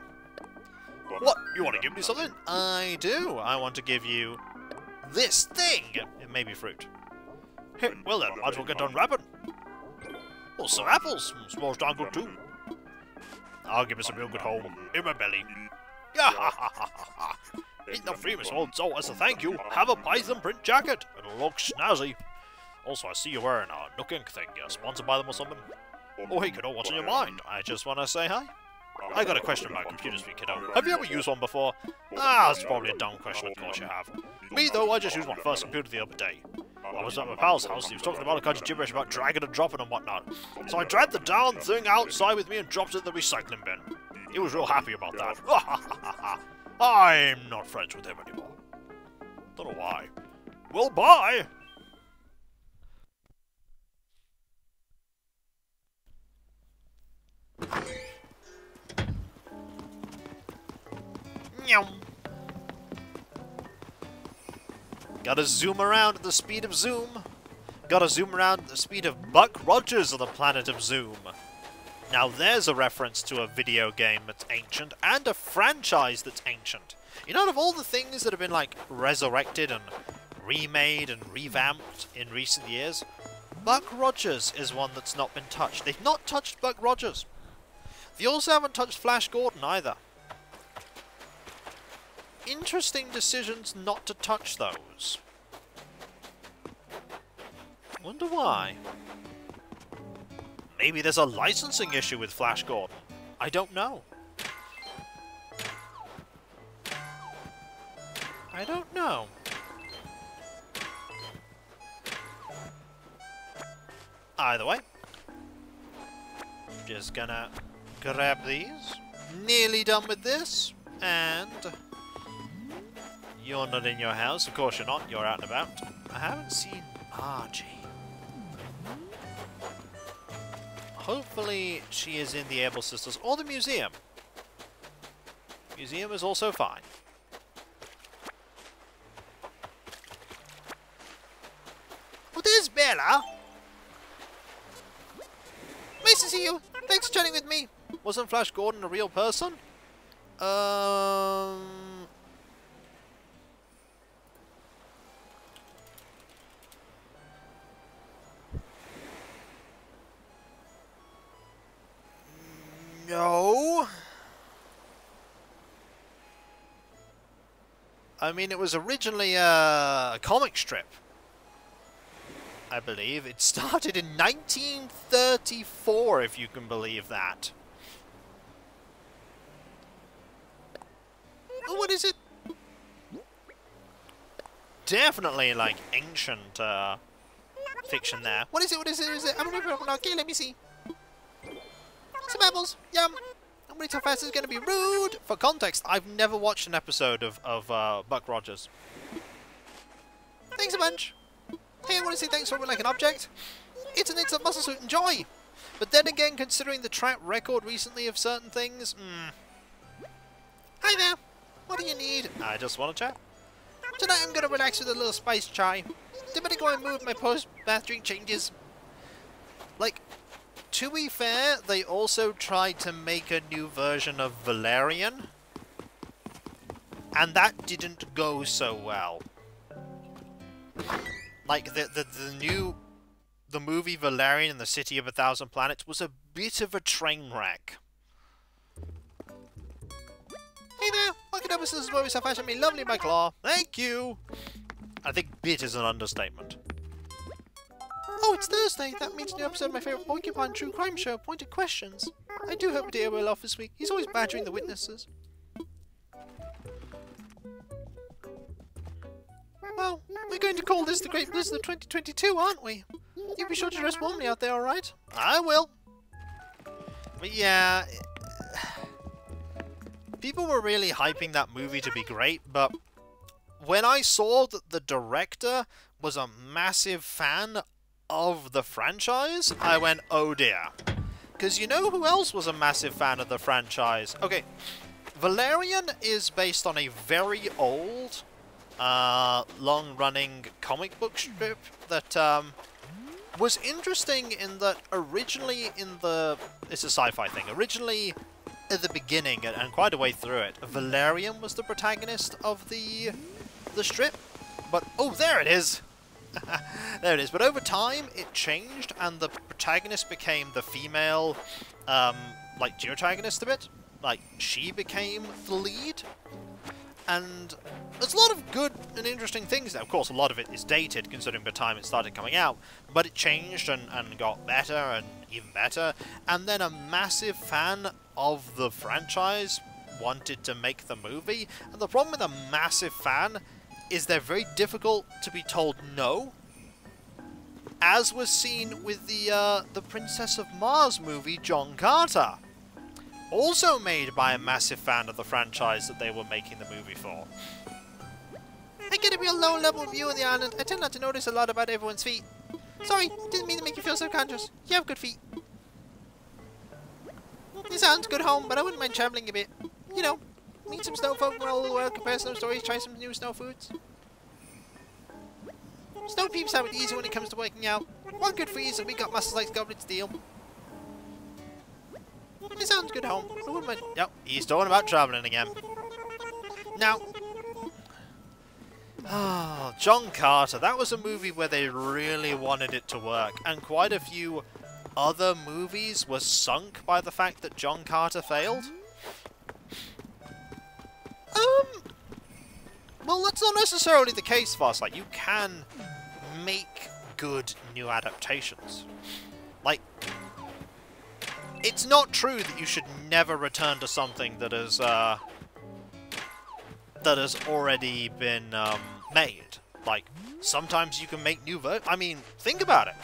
What? You want to give me something? I do. I want to give you this thing. It may be fruit. Hey, well then, might as well get done wrapping. Oh, some apples. Smells darn good too. I'll give me some real good home in my belly. Yeah, ha ha ha ha ha. Eat the famous old so as a thank you, have a Python print jacket. It'll look snazzy. Also, I see you're wearing a Nook Inc thing. You're sponsored by them or something? Oh, hey, kiddo, what's on your mind? I just want to say hi. I got a question about computers for you, kiddo. Have you ever used one before? Ah, that's probably a dumb question, of course you have. Me, though, I just used my first computer the other day. I was at my pal's house, he was talking about a kind of gibberish about dragging and dropping and whatnot. So I dragged the darn thing outside with me and dropped it in the recycling bin. He was real happy about that. I'm not friends with him anymore. Don't know why. Well, bye! Meow. Gotta zoom around at the speed of Zoom. Gotta zoom around at the speed of Buck Rogers on the planet of Zoom. Now there's a reference to a video game that's ancient, and a franchise that's ancient. You know, out of all the things that have been, like, resurrected and remade and revamped in recent years, Buck Rogers is one that's not been touched. They've not touched Buck Rogers. They also haven't touched Flash Gordon either. Interesting decisions not to touch those. Wonder why. Maybe there's a licensing issue with Flash Gordon. I don't know. I don't know. Either way. Just gonna grab these. Nearly done with this. And you're not in your house. Of course you're not. You're out and about. I haven't seen Margie. Hopefully she is in the Able Sisters or the museum. Museum is also fine. Oh, there's Bella! Nice to see you! Thanks for chatting with me! Wasn't Flash Gordon a real person? No. I mean, it was originally a comic strip, I believe. It started in 1934, if you can believe that. Oh, what is it? Definitely, like, ancient fiction there. What is it? What is it? What is it? Okay, let me see. Some apples. Yum. I'm gonna tell fast it's gonna be rude. For context, I've never watched an episode of Buck Rogers. Thanks a bunch. Hey, I want to say thanks for like an object. It's an instant muscle suit. Enjoy. But then again, considering the track record recently of certain things, Hi there. What do you need? I just want to chat. Tonight I'm gonna relax with a little spice chai. Then better go and move my post-bath drink changes. Like, to be fair, they also tried to make a new version of Valerian, and that didn't go so well. Like, the movie Valerian and the City of a Thousand Planets was a bit of a train wreck. Hey there, welcome to Mrs. Movies have fashioned me lovely by Claw. Thank you! I think bit is an understatement. Oh, it's Thursday. That means a new episode of my favourite Porcupine True Crime show, Pointed Questions. I do hope Dear will off this week. He's always badgering the witnesses. Well, we're going to call this the Great Blizzard of 2022, aren't we? You be sure to dress warmly out there, alright? I will. But yeah, people were really hyping that movie to be great, but when I saw that the director was a massive fan of the franchise, I went, oh dear. Because you know who else was a massive fan of the franchise? Okay, Valerian is based on a very old, long-running comic book strip that was interesting in that originally it's a sci-fi thing, originally at the beginning and quite a way through it, Valerian was the protagonist of the strip, but oh, there it is! There it is. But over time, it changed, and the protagonist became the female, like, geotagonist a bit. Like, she became the lead. And there's a lot of good and interesting things there. Of course, a lot of it is dated, considering the time it started coming out, but it changed and got better and even better. And then a massive fan of the franchise wanted to make the movie. And the problem with a massive fan is they're very difficult to be told no. As was seen with the Princess of Mars movie, John Carter. Also made by a massive fan of the franchise that they were making the movie for. I get a real low-level view of the island. I tend not to notice a lot about everyone's feet. Sorry, didn't mean to make you feel self-conscious. You have good feet. It sounds good home, but I wouldn't mind traveling a bit. You know, meet some snow folk around the world, compare some stories, try some new snow foods. Snow peeps have it easy when it comes to working out. One good freeze and we got muscles like goblin steel. It sounds good home. I wouldn't mind. Yep, he's talking about travelling again. Now, John Carter, that was a movie where they really wanted it to work, and quite a few other movies were sunk by the fact that John Carter failed. Well, that's not necessarily the case, Farsight. You can make good new adaptations. Like, it's not true that you should never return to something that has already been made. Like, sometimes you can make new I mean, think about it.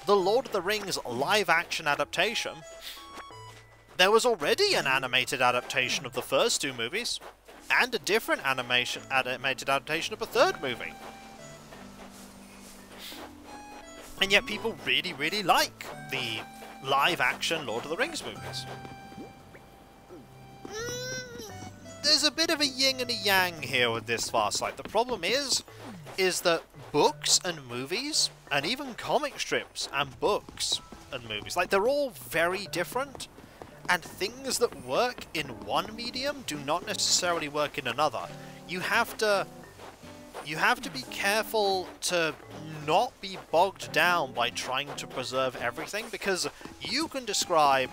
The Lord of the Rings live-action adaptation, there was already an animated adaptation of the first two movies, and a different animated adaptation of a third movie. And yet people really, really like the live-action Lord of the Rings movies. There's a bit of a yin and a yang here with this Farsight. The problem is that books and movies, and even comic strips and books and movies, like, they're all very different, and things that work in one medium do not necessarily work in another. You have to be careful to not be bogged down by trying to preserve everything, because you can describe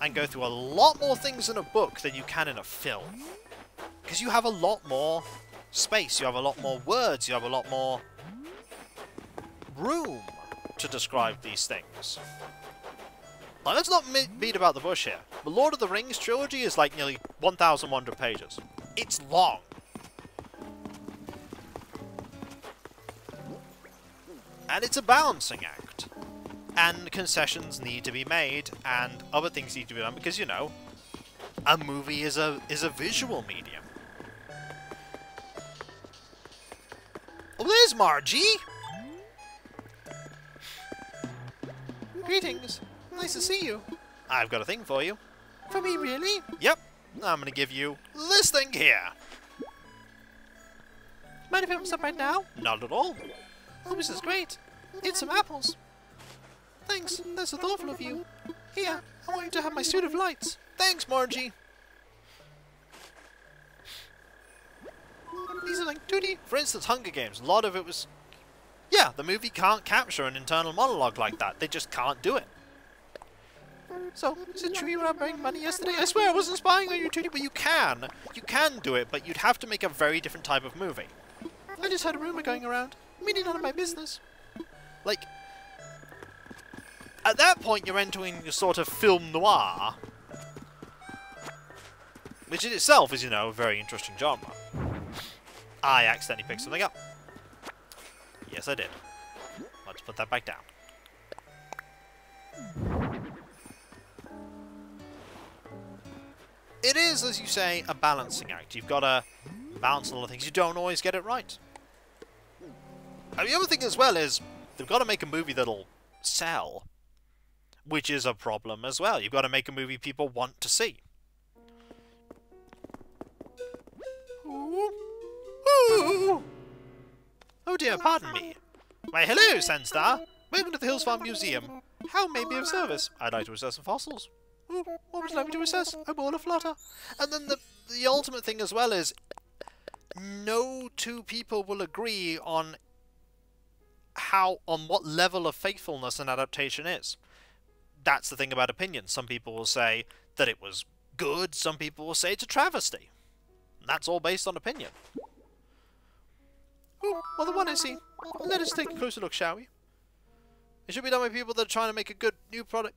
and go through a lot more things in a book than you can in a film. Because you have a lot more space, you have a lot more words, you have a lot more room to describe these things. Now, let's not beat about the bush here. The Lord of the Rings trilogy is like nearly 1,100 pages. It's long. And it's a balancing act. And concessions need to be made, and other things need to be done, because, you know, a movie is a visual medium. Oh, there's Margie! Greetings. Nice to see you. I've got a thing for you. For me, really? Yep. I'm gonna give you this thing here. Mind if I stop right now? Not at all. Oh, this is great. It's some apples. Thanks. That's so thoughtful of you. Here, I want you to have my suit of lights. Thanks, Margie. These are like duty. For instance, Hunger Games. A lot of it was... Yeah, the movie can't capture an internal monologue like that. They just can't do it. So, is it true you were not bringing money yesterday? I swear I wasn't spying on you, Tootie, but you can. You can do it, but you'd have to make a very different type of movie. I just had a rumor going around. Meaning none of my business. Like, at that point you're entering a sort of film noir. Which in itself is, you know, a very interesting genre. I accidentally picked something up. Yes, I did. Let's put that back down. It is, as you say, a balancing act. You've got to balance a lot of things. You don't always get it right. And the other thing as well is, they've got to make a movie that'll sell. Which is a problem as well. You've got to make a movie people want to see. Ooh. Oh dear, pardon me. Why, hello, Sandstar. Welcome to the Hills Farm Museum. How may I be of service? I'd like to assess some fossils. Ooh, what would you like me to assess? A ball of flutter. And then the ultimate thing as well is, no two people will agree on what level of faithfulness an adaptation is. That's the thing about opinions. Some people will say that it was good, some people will say it's a travesty. That's all based on opinion. Ooh, well, the one I see. Let us take a closer look, shall we? It should be done by people that are trying to make a good new product.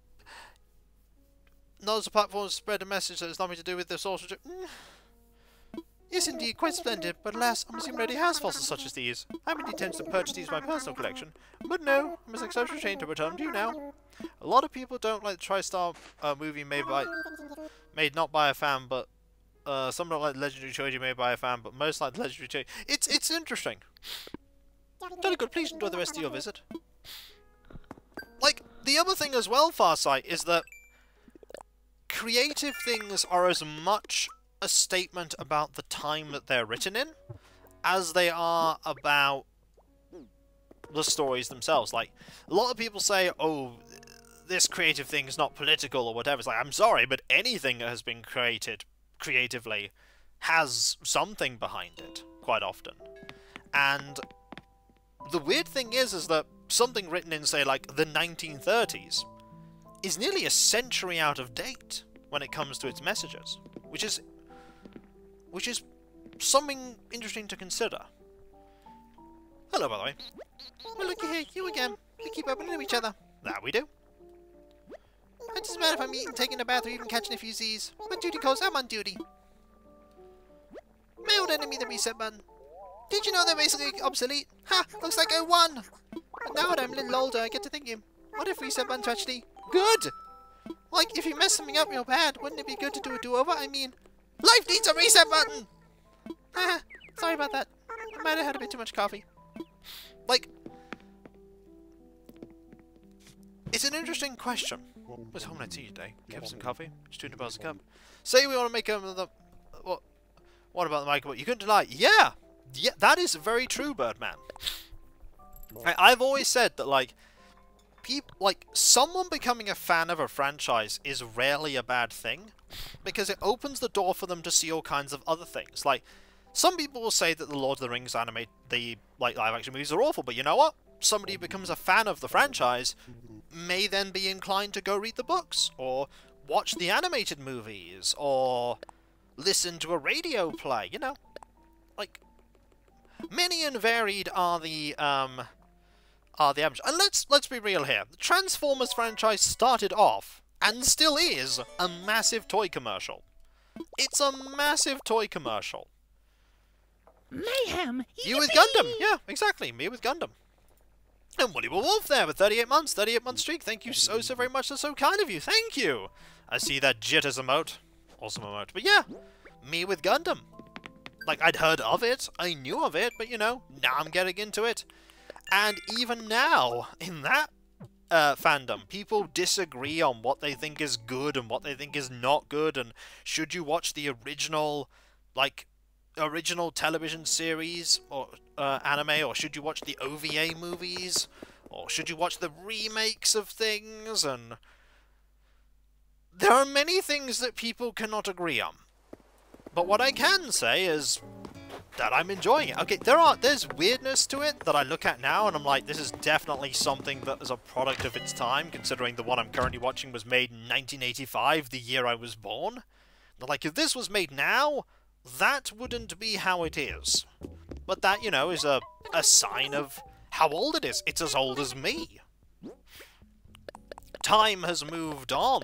Knowledge of platforms spread a message that has nothing to do with their social... Yes, indeed, quite splendid, but alas, a museum already has fossils such as these. I have indeed intended to purchase these for my personal collection, but no, I must accept your chain to return them to you now. A lot of people don't like the TriStar movie made not by a fan, but some don't like the Legendary Trilogy made by a fan, but most like the Legendary Trilogy. It's interesting. Jolly good, please enjoy the rest of your visit. Like, the other thing as well, Farsight, is that creative things are as much a statement about the time that they're written in as they are about the stories themselves. Like, a lot of people say, oh, this creative thing is not political or whatever. It's like, I'm sorry, but anything that has been created creatively has something behind it, quite often. And the weird thing is that something written in, say, like, the 1930s is nearly a century out of date when it comes to its messages, which is something interesting to consider. Hello, by the way. Well, looky here, you again. We keep up to each other. That we do. It doesn't matter if I'm eating, taking a bath, or even catching a few Z's. When duty calls, I'm on duty. My old enemy, the reset button. Did you know they're basically obsolete? Ha! Looks like I won! But now that I'm a little older, I get to thinking, what if reset buttons are actually good? Like, if you mess something up real bad, wouldn't it be good to do a do-over? I mean, life needs a reset button! Haha, sorry about that. I might have had a bit too much coffee. Like, it's an interesting question. What's home night tea today? Give us some coffee. Just $2 a cup. Say we want to make another... What about the microwave? You couldn't deny... Yeah! Yeah, that is very true, Birdman. I've always said that, like, someone becoming a fan of a franchise is rarely a bad thing, because it opens the door for them to see all kinds of other things. Like, some people will say that the Lord of the Rings live-action movies are awful, but you know what? Somebody who becomes a fan of the franchise may then be inclined to go read the books, or watch the animated movies, or listen to a radio play, you know? Like, many and varied are the average. And let's be real here. The Transformers franchise started off, and still is, a massive toy commercial. It's a massive toy commercial. Mayhem! You with Gundam! Yeah, exactly. Me with Gundam. And Woody Wolf there with 38 months, 38-month streak. Thank you so very much. That's so kind of you. Thank you. I see that Jitters emote. Awesome emote. But yeah, me with Gundam. Like, I'd heard of it. I knew of it. But, you know, now I'm getting into it. And even now, in that fandom, people disagree on what they think is good and what they think is not good. And should you watch the original, original television series or anime, or should you watch the OVA movies, or should you watch the remakes of things? And there are many things that people cannot agree on. But what I can say is that I'm enjoying it. Okay, there's weirdness to it that I look at now and I'm like, this is definitely something that is a product of its time, considering the one I'm currently watching was made in 1985, the year I was born. But like, if this was made now, that wouldn't be how it is. But that, you know, is a sign of how old it is. It's as old as me. Time has moved on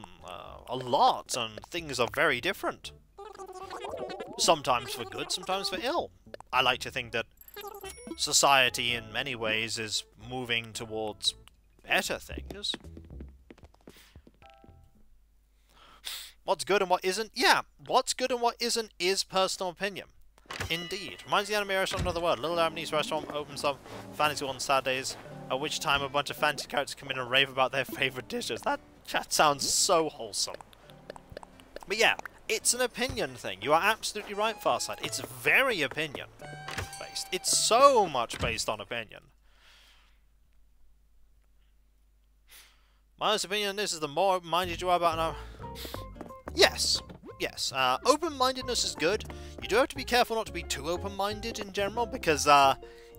a lot, and things are very different. Sometimes for good, sometimes for ill. I like to think that society, in many ways, is moving towards better things. What's good and what isn't? Yeah, what's good and what isn't is personal opinion. Indeed. Reminds the anime restaurant of another world. Little Japanese restaurant opens up fantasy on Saturdays, at which time a bunch of fantasy characters come in and rave about their favourite dishes. That sounds so wholesome. But yeah, it's an opinion thing. You are absolutely right, Farsight. It's very opinion-based. It's so much based on opinion. My honest opinion on this is the more open-minded you are about now. Yes. Yes. Open-mindedness is good. You do have to be careful not to be too open-minded in general, because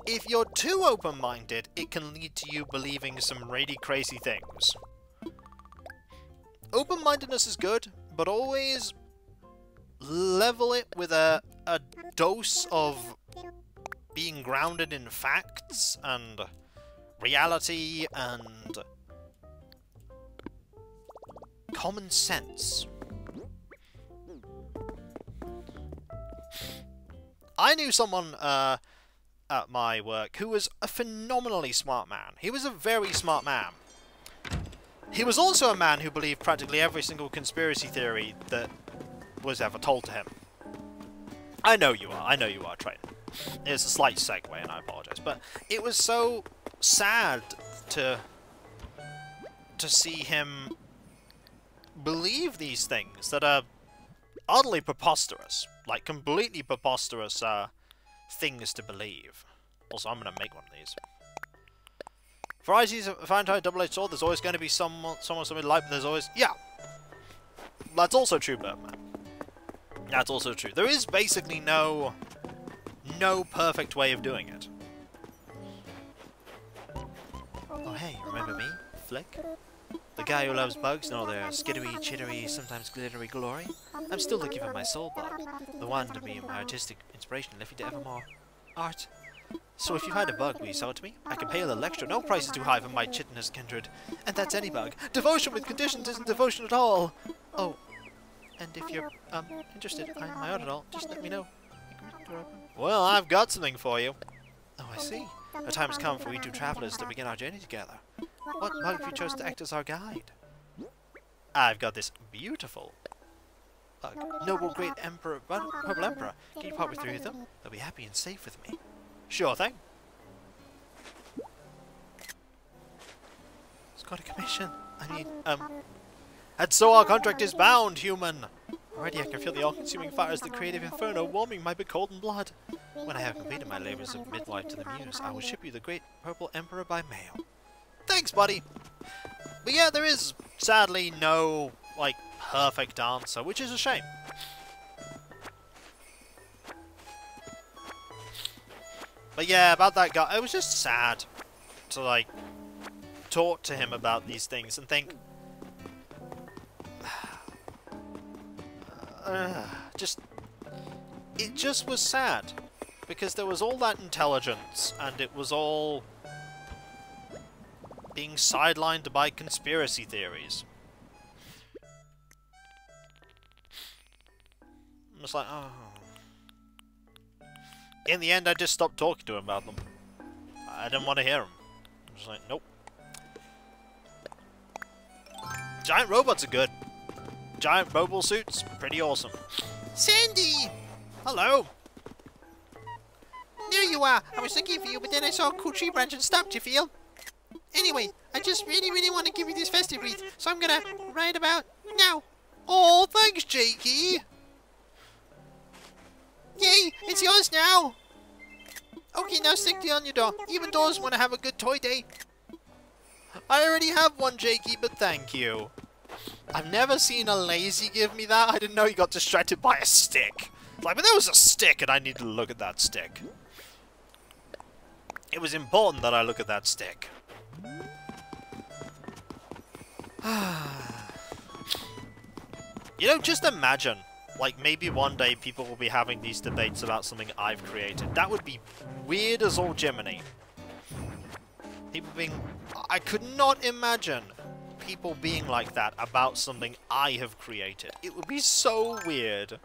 if you're too open-minded, it can lead to you believing some really crazy things. Open-mindedness is good, but always level it with a a dose of being grounded in facts and reality and common sense. I knew someone at my work who was a phenomenally smart man. He was a very smart man. He was also a man who believed practically every single conspiracy theory that was ever told to him. I know you are, Train. It's a slight segue, and I apologize, but it was so sad to see him believe these things that are utterly preposterous, like completely preposterous things to believe. Also, I'm gonna make one of these. Varieties of anti-double-edged sword. There's always going to be someone something like, but there's always... Yeah! That's also true, Birdman. That's also true. There is basically no perfect way of doing it. Oh, hey, remember me? Flick? The guy who loves bugs and all their skittery, chittery, sometimes glittery glory? I'm still looking for my soul bug. The one to be my artistic inspiration and lift me to ever more art. So if you find a bug, will you sell it to me? I can pay a little extra. No price is too high for my chitinous kindred. And that's any bug. Devotion with conditions isn't devotion at all. Oh, and if you're, interested in my art at all, just let me know. Well, I've got something for you. Oh, I see. The time has come for we two travelers to begin our journey together. What bug have you chosen to act as our guide? I've got this beautiful bug. Noble great emperor, purple emperor. Can you part with 3 of them? They'll be happy and safe with me. Sure thing. It's got a commission. I mean, and so our contract is bound, human. Already I can feel the all-consuming fires of the creative inferno warming my beholden blood. When I have completed my labors of midlife to the muse, I will ship you the great purple emperor by mail. Thanks, buddy. But yeah, there is sadly no, like, perfect answer, which is a shame. But yeah, about that guy, it was just sad to, like, talk to him about these things and think... it just was sad. Because there was all that intelligence, and it was all being sidelined by conspiracy theories. I'm just like, oh... In the end, I just stopped talking to him about them. I didn't want to hear him. I was like, nope. Giant robots are good. Giant mobile suits, pretty awesome. Sandy! Hello! There you are! I was looking for you, but then I saw a cool tree branch and stopped, you feel? Anyway, I just really want to give you this festive wreath, so I'm gonna write about now. Oh, thanks, Jakey! Yay! It's yours now! Okay, now stick it on your door. Even doors want to have a good toy day. I already have one, Jakey, but thank you. I've never seen a lazy give me that. I didn't know he got distracted by a stick. Like, but there was a stick and I needed to look at that stick. It was important that I look at that stick. You know, just imagine. Like, maybe one day people will be having these debates about something I've created. That would be weird as all Jiminy. People being... I could not imagine people being like that about something I have created. It would be so weird.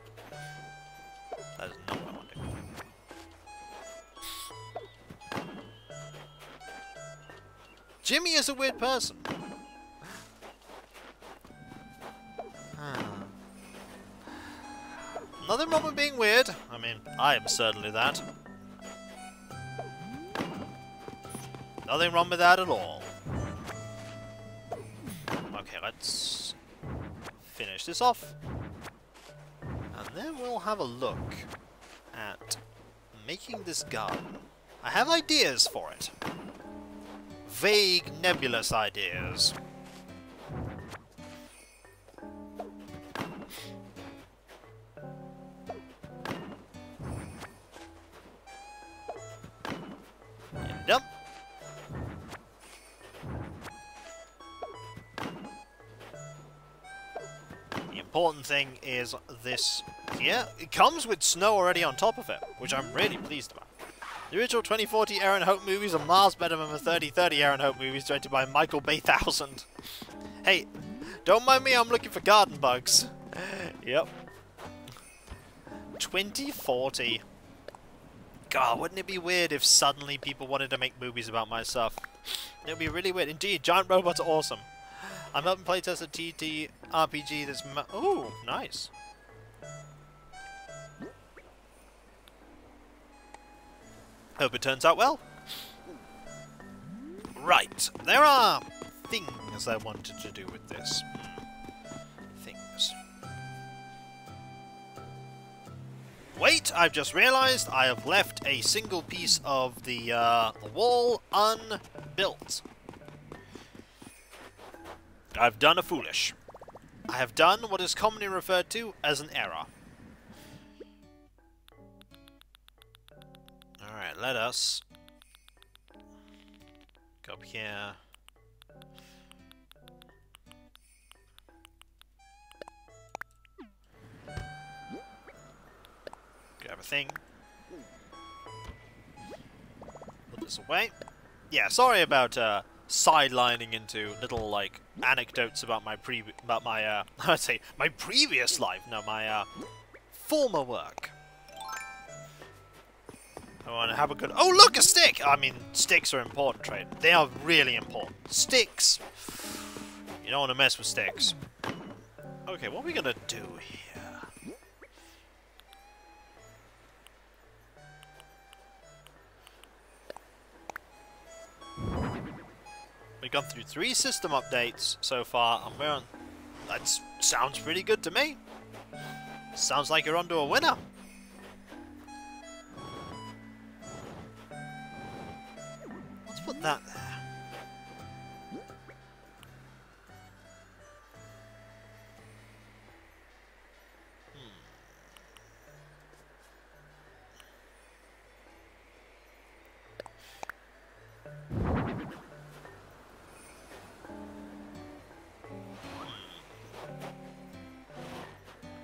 That is not what I want to do. Jimmy is a weird person. Nothing wrong with being weird. I mean, I am certainly that. Nothing wrong with that at all. Okay, let's finish this off. And then we'll have a look at making this garden. I have ideas for it. Vague, nebulous ideas. Yep. The important thing is this here. It comes with snow already on top of it, which I'm really pleased about. The original 2040 Aaron Hope movies are miles better than the 3030 Aaron Hope movies directed by Michael Bay 1000. Hey, don't mind me, I'm looking for garden bugs. Yep. 2040. God, wouldn't it be weird if suddenly people wanted to make movies about my stuff? It would be really weird. Indeed, giant robots are awesome. I'm helping playtest a TT RPG that's ooh, nice. Hope it turns out well. Right, there are things I wanted to do with this. Things. Wait, I've just realised I have left a single piece of the wall unbuilt. I've done a foolish. I have done what is commonly referred to as an error. Alright, let us go up here. Grab a thing. Put this away. Yeah, sorry about sidelining into little like anecdotes about my I'd say my previous life, no, my former work. I want to have a good. Oh, look, a stick! I mean, sticks are important, trade. They are really important. Sticks. You don't want to mess with sticks. Okay, what are we gonna do here? We've gone through 3 system updates so far, and we're on. That sounds pretty good to me. Sounds like you're onto a winner. Let's put that there.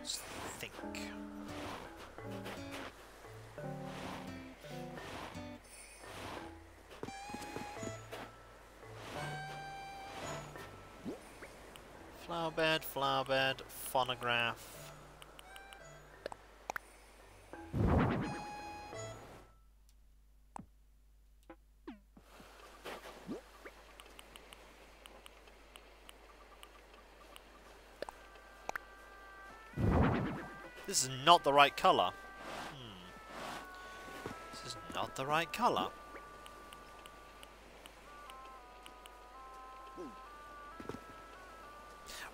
Let's think. Flower bed, phonograph. This is not the right colour. This is not the right colour.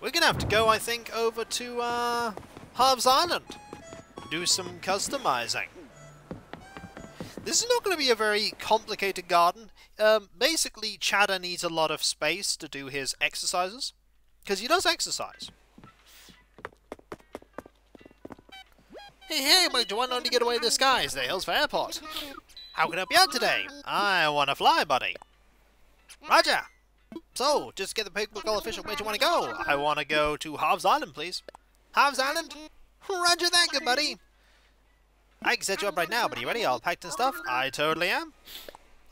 We're gonna have to go, I think, over to Harv's Island. Do some customizing. This is not going to be a very complicated garden. Basically, Chadder needs a lot of space to do his exercises. Because he does exercise. Hey, but you want to get away to the skies, the hills for airport. How can I help you out today? I want to fly, buddy. Roger. So, just get the paper call official. Where do you want to go? I want to go to Harv's Island, please. Harv's Island? Roger that, good buddy. I can set you up right now, but are you ready? All packed and stuff? I totally am.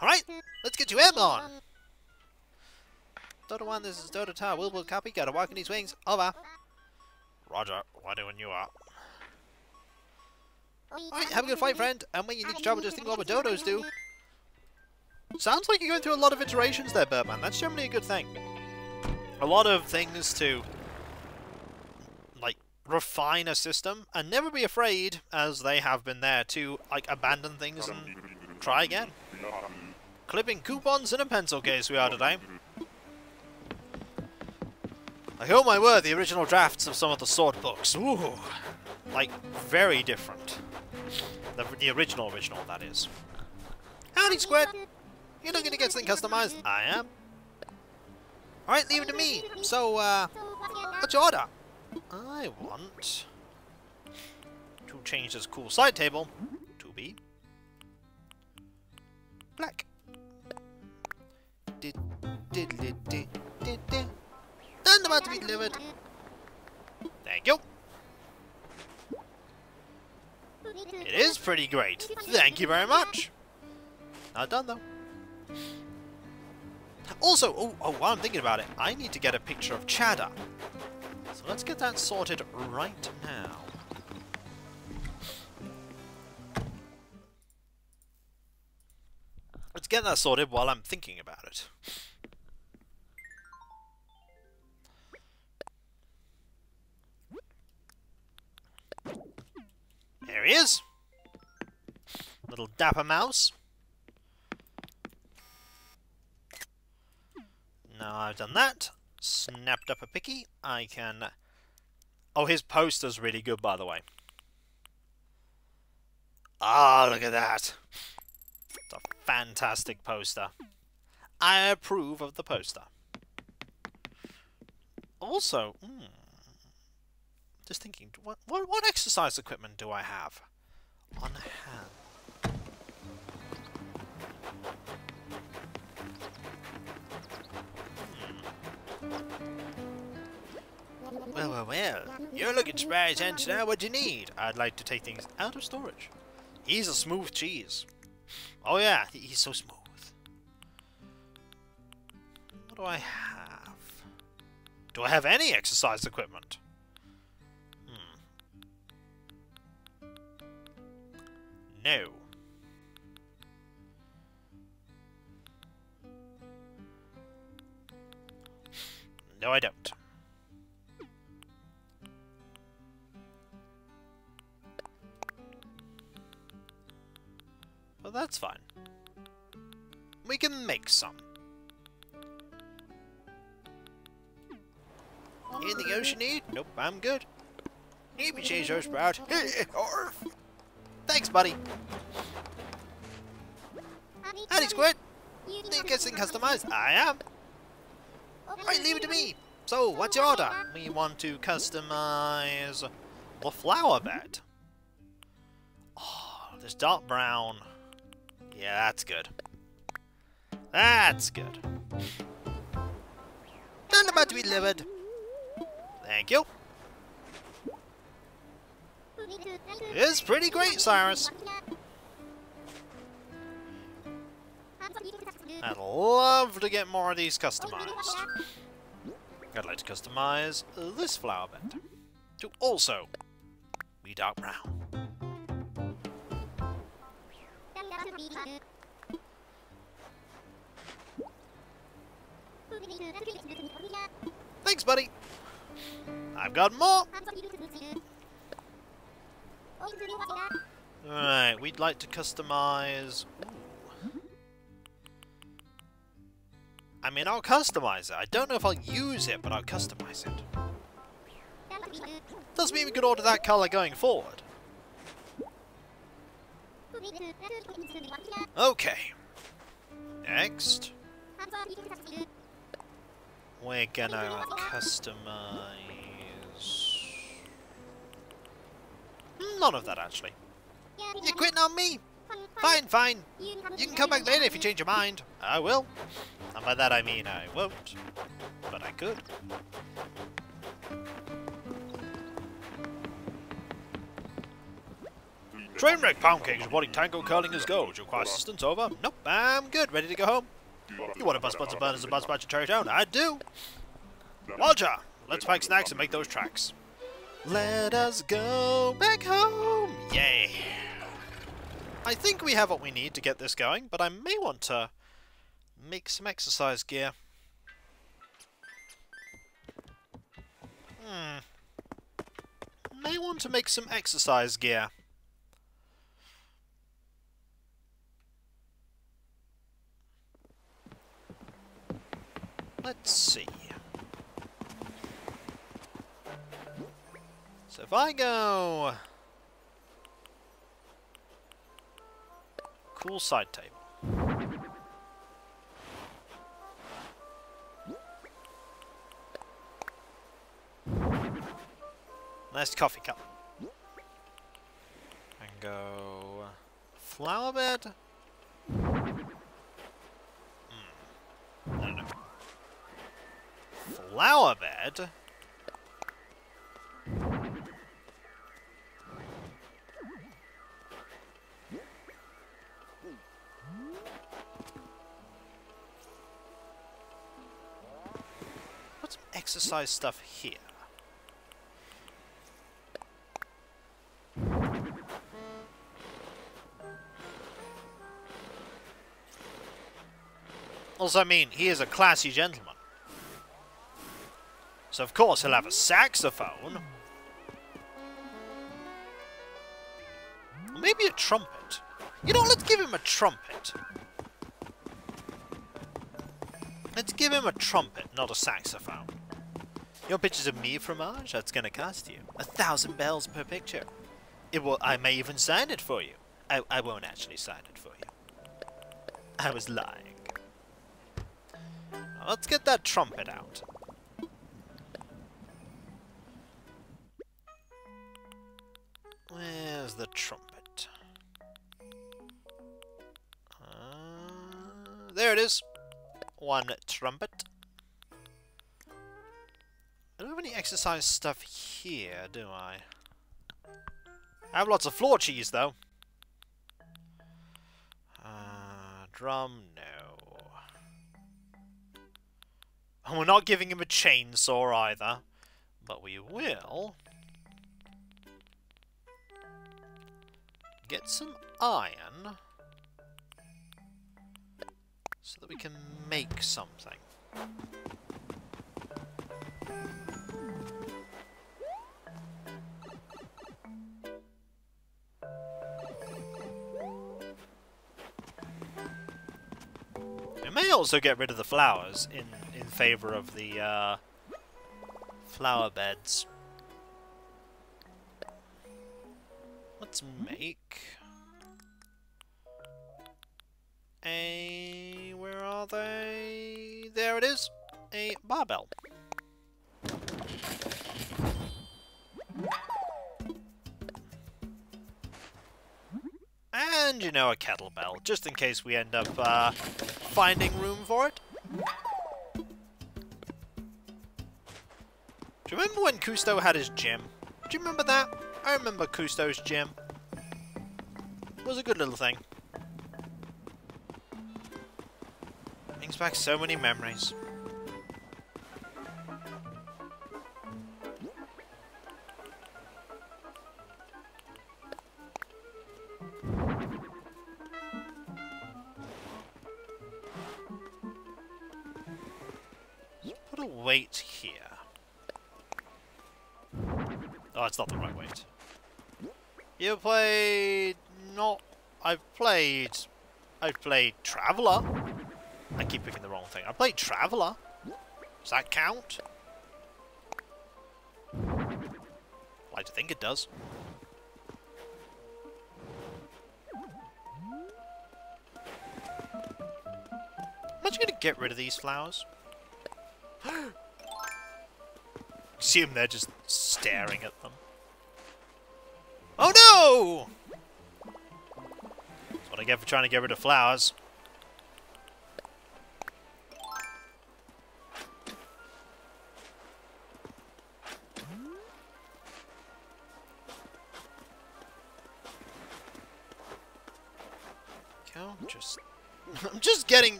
Alright, let's get you airborne. Dota 1, this is Dota Tower. Will copy. Gotta walk in these wings. Over. Roger, why doing you up? Alright, have a good flight, friend. And when you need to travel, just think about what dodos do. Sounds like you're going through a lot of iterations there, Birdman. That's generally a good thing. A lot of things to, like, refine a system, and never be afraid, as they have been there, to, like, abandon things and try again. Clipping coupons in a pencil case we are today. Like, oh my word, the original drafts of some of the sword books. Ooh. Like, very different. The original, that is. Howdy, Squid! You're looking to get something customized? I am. Alright, leave it to me. So, what's your order? I want to change this cool side table to be black. And about to be delivered. Thank you. pretty great. Thank you very much. Not done though. Also, while I'm thinking about it, I need to get a picture of Cheddar. So let's get that sorted right now. Let's get that sorted while I'm thinking about it. There he is. Little dapper mouse. Now I've done that, snapped up a picky, I can... Oh, his poster's really good, by the way. Ah, look at that. It's a fantastic poster. I approve of the poster. Also, just thinking, what exercise equipment do I have on hand? Well, you're looking surprised, Angela. What do you need? I'd like to take things out of storage. He's a smooth cheese. Oh yeah, he's so smooth. What do I have? Do I have any exercise equipment? No. No, I don't. But that's fine. We can make some. Anything else you need? Nope, I'm good. Need me change those sprout. Thanks, buddy. Howdy, Squid. Think it's customized? I am. Right, leave it to me. So, what's your order? We want to customize the flower bed. Oh, this dark brown. Yeah, that's good. That's good. Done about to be delivered. Thank you. It's pretty great, Cyrus. I'd love to get more of these customized. I'd like to customize this flower bed to also be dark brown. Thanks, buddy. I've got more. Alright, we'd like to customize... I mean, I'll customize it. I don't know if I'll use it, but I'll customize it. Doesn't mean we could order that colour going forward. Okay. Next. We're gonna customize... None of that, actually. You're quitting on me? Fine, fine. You can come back later if you change your mind. I will. And by that I mean I won't. But I could. Trainwreck Poundcakes reporting Tango curling is go. Do you require assistance? Over. Nope, I'm good. Ready to go home. You want a bus butts and burners and bus batch in Cherrytown? I do. Roger. Let's pack snacks and make those tracks. Let us go back home. Yay. I think we have what we need to get this going, but I may want to make some exercise gear. May want to make some exercise gear. Let's see. So if I go... Cool side table. Nice coffee cup. And go... Flower bed? I don't know. Flower bed? exercise stuff here? Also, I mean, he is a classy gentleman. So of course he'll have a saxophone. Or maybe a trumpet. You know, let's give him a trumpet. Let's give him a trumpet, not a saxophone. Your pictures of me, Fromage? That's gonna cost you 1,000 bells per picture. I may even sign it for you. I won't actually sign it for you. I was lying. Now, let's get that trumpet out. Where's the trumpet? There it is. One trumpet. I don't have any exercise stuff here, do I? I have lots of floor cheese, though. Drum, no. And we're not giving him a chainsaw either. But we will get some iron so that we can make something. We may also get rid of the flowers in favor of the flower beds. Let's make a... where are they? There it is! A barbell. And, you know, a kettlebell, just in case we end up finding room for it. Do you remember when Cousteau had his gym? Do you remember that? I remember Cousteau's gym. It was a good little thing. Brings back so many memories. Let's put a weight here. Oh, it's not the right weight. You played... not... I've played Traveller. I keep picking the wrong thing. I played Traveller. Does that count? I like to think it does. I'm actually going to get rid of these flowers. See them there just staring at them. Oh no! That's what I get for trying to get rid of flowers.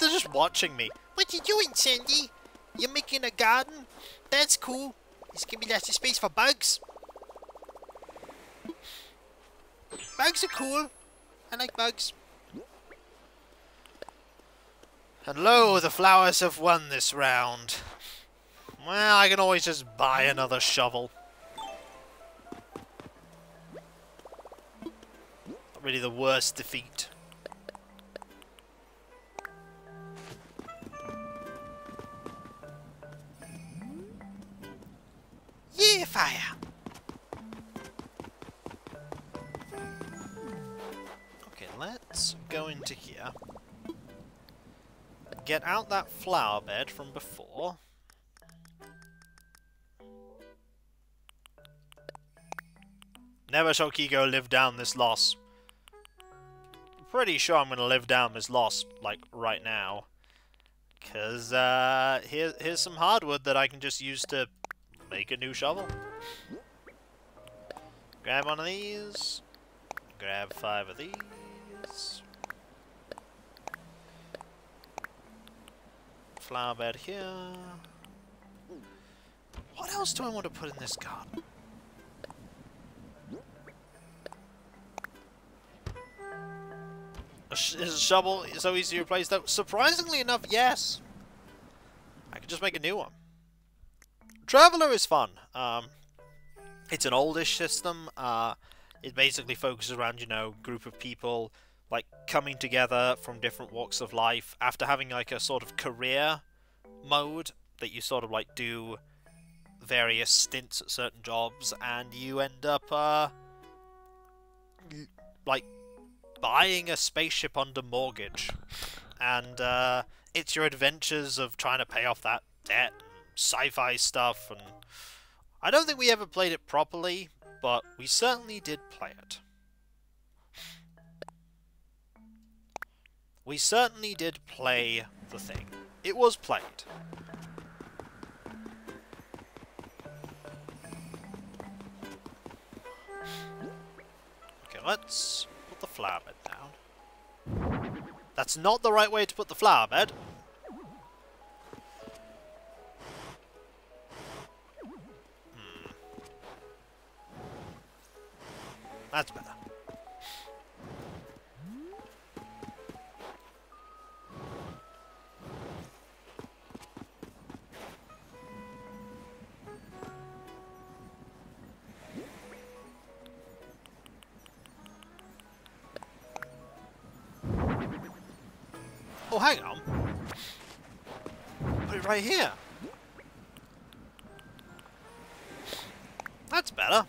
They're just watching me. What you doing, Sandy? You're making a garden? That's cool. There's gonna be lots of space for bugs. Bugs are cool. I like bugs. And lo, the flowers have won this round. Well, I can always just buy another shovel. Not really the worst defeat. Yeah, fire! Okay, let's go into here. Get out that flower bed from before. Never shall Kiko live down this loss. Pretty sure I'm gonna live down this loss, like, right now. Cause, here's some hardwood that I can just use to make a new shovel. Grab one of these. Grab 5 of these. Flower bed here. What else do I want to put in this garden? Is a shovel so easy to replace though? Surprisingly enough, yes. I could just make a new one. Traveler is fun. It's an oldish system. It basically focuses around, you know, group of people like coming together from different walks of life after having like a sort of career mode that you sort of like do various stints at certain jobs, and you end up like buying a spaceship under mortgage, and it's your adventures of trying to pay off that debt and sci-fi stuff. And I don't think we ever played it properly, but we certainly did play it. We certainly did play the thing. It was played. Okay, let's put the flower bed down. That's not the right way to put the flower bed. That's better. Oh, hang on. Put it right here. That's better.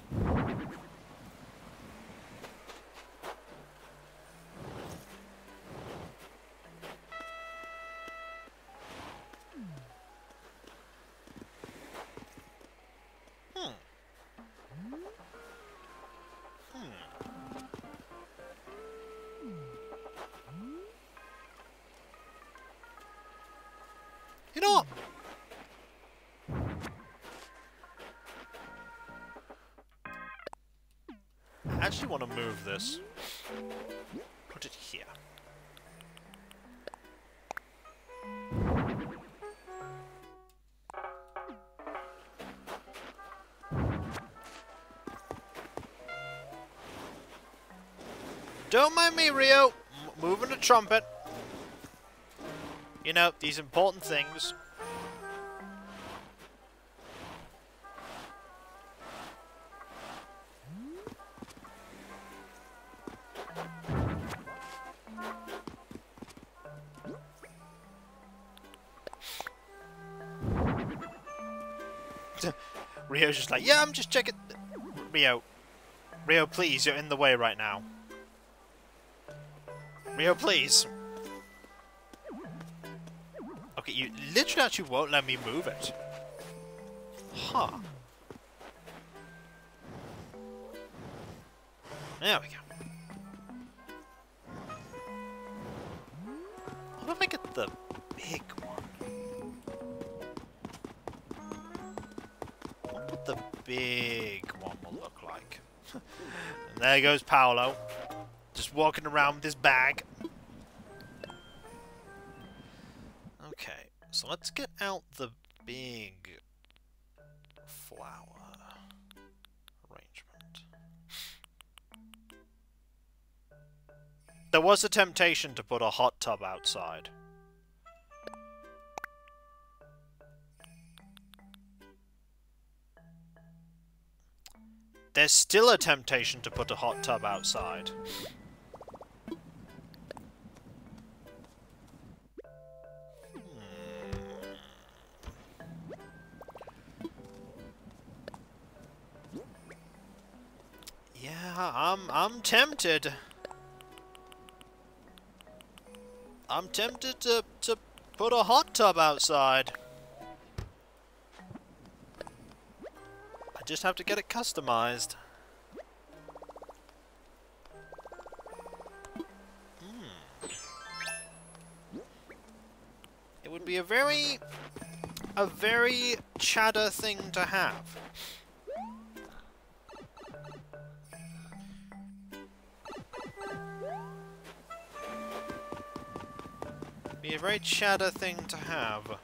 You know what? I actually want to move this. Put it here. Don't mind me, Rio. Moving a trumpet. You know, these important things. Rio's just like, yeah, I'm just checking. Rio, please, you're in the way right now. Rio, please. Okay, you literally actually won't let me move it. Huh. There we go. What if I get the big one? What the big one will look like? And there goes Paolo. Just walking around with his bag. Okay, so let's get out the big flower arrangement. There was a temptation to put a hot tub outside. There's still a temptation to put a hot tub outside. Yeah, I'm tempted. I'm tempted to put a hot tub outside. I just have to get it customized. It would be a very Chadder thing to have. Be a very Chadder thing to have.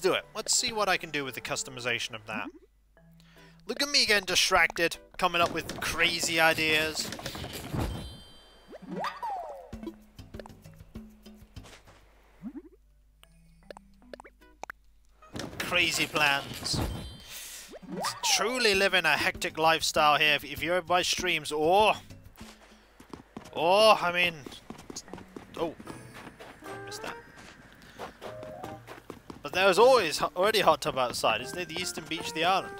do it. Let's see what I can do with the customization of that. Look at me getting distracted, coming up with crazy ideas. Crazy plans. Truly living a hectic lifestyle here. If you're by streams, I mean, missed that. But there's already a hot tub outside. Isn't it the eastern beach of the island?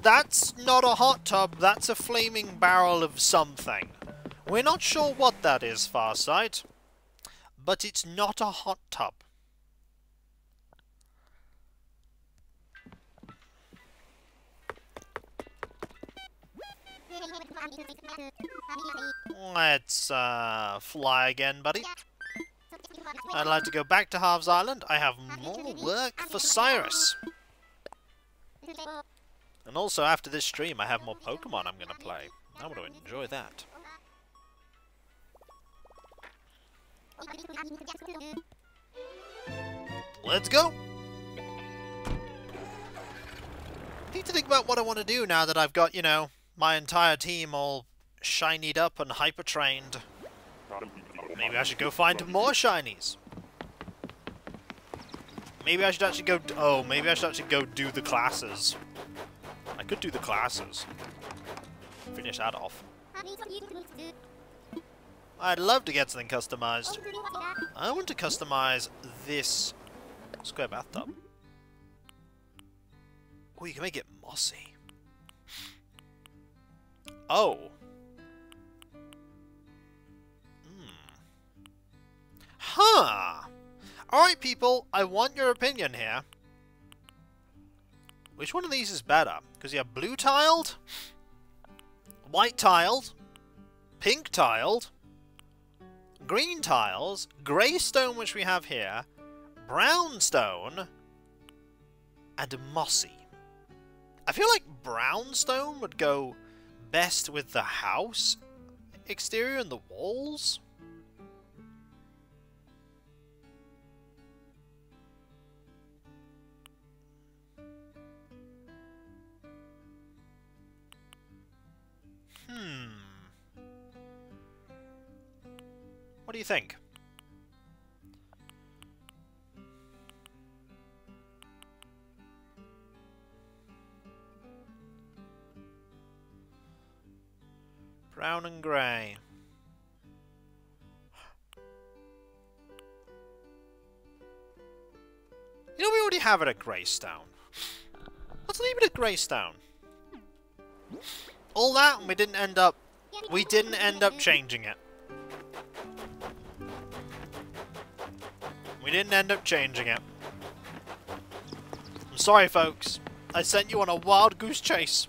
That's not a hot tub. That's a flaming barrel of something. We're not sure what that is, Farsight, but it's not a hot tub. Let's fly again, buddy. I'd like to go back to Harv's Island. I have more work for Cyrus. And also, after this stream, I have more Pokemon I'm going to play. I want to enjoy that. Let's go! I need to think about what I want to do now that I've got, you know, my entire team all shinied up and hyper-trained. Maybe I should go find more shinies. Maybe I should actually go... Oh, maybe I should actually go do the classes. I could do the classes. Finish that off. I'd love to get something customized. I want to customize this square bathtub. Oh, you can make it mossy. Oh. Huh. Alright, people, I want your opinion here. Which one of these is better? Because you have blue tiled, white tiled, pink tiled, green tiles, grey stone, which we have here, brown stone, and mossy. I feel like brown stone would go best with the house exterior and the walls. What do you think? Brown and grey. You know, we already have it at Greystone. Let's leave it at Greystone. All that, and we didn't end up changing it. We didn't end up changing it. I'm sorry, folks. I sent you on a wild goose chase.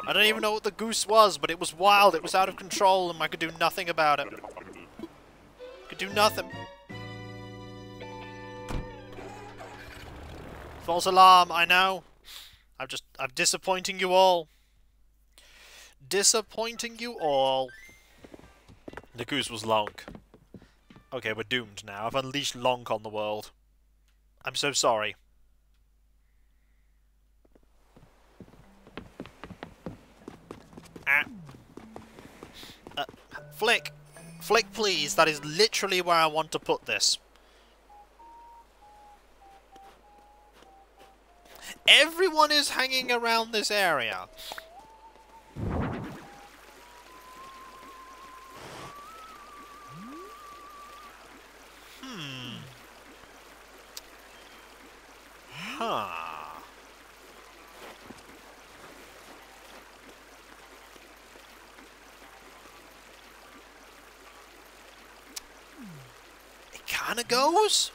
I don't even know what the goose was, but it was wild. It was out of control, and I could do nothing about it. Could do nothing. False alarm, I know. I'm disappointing you all. Disappointing you all. The goose was Lonk. Okay, we're doomed now. I've unleashed Lonk on the world. I'm so sorry. Flick. Flick, please. That is literally where I want to put this. Everyone is hanging around this area. Huh. It kinda goes.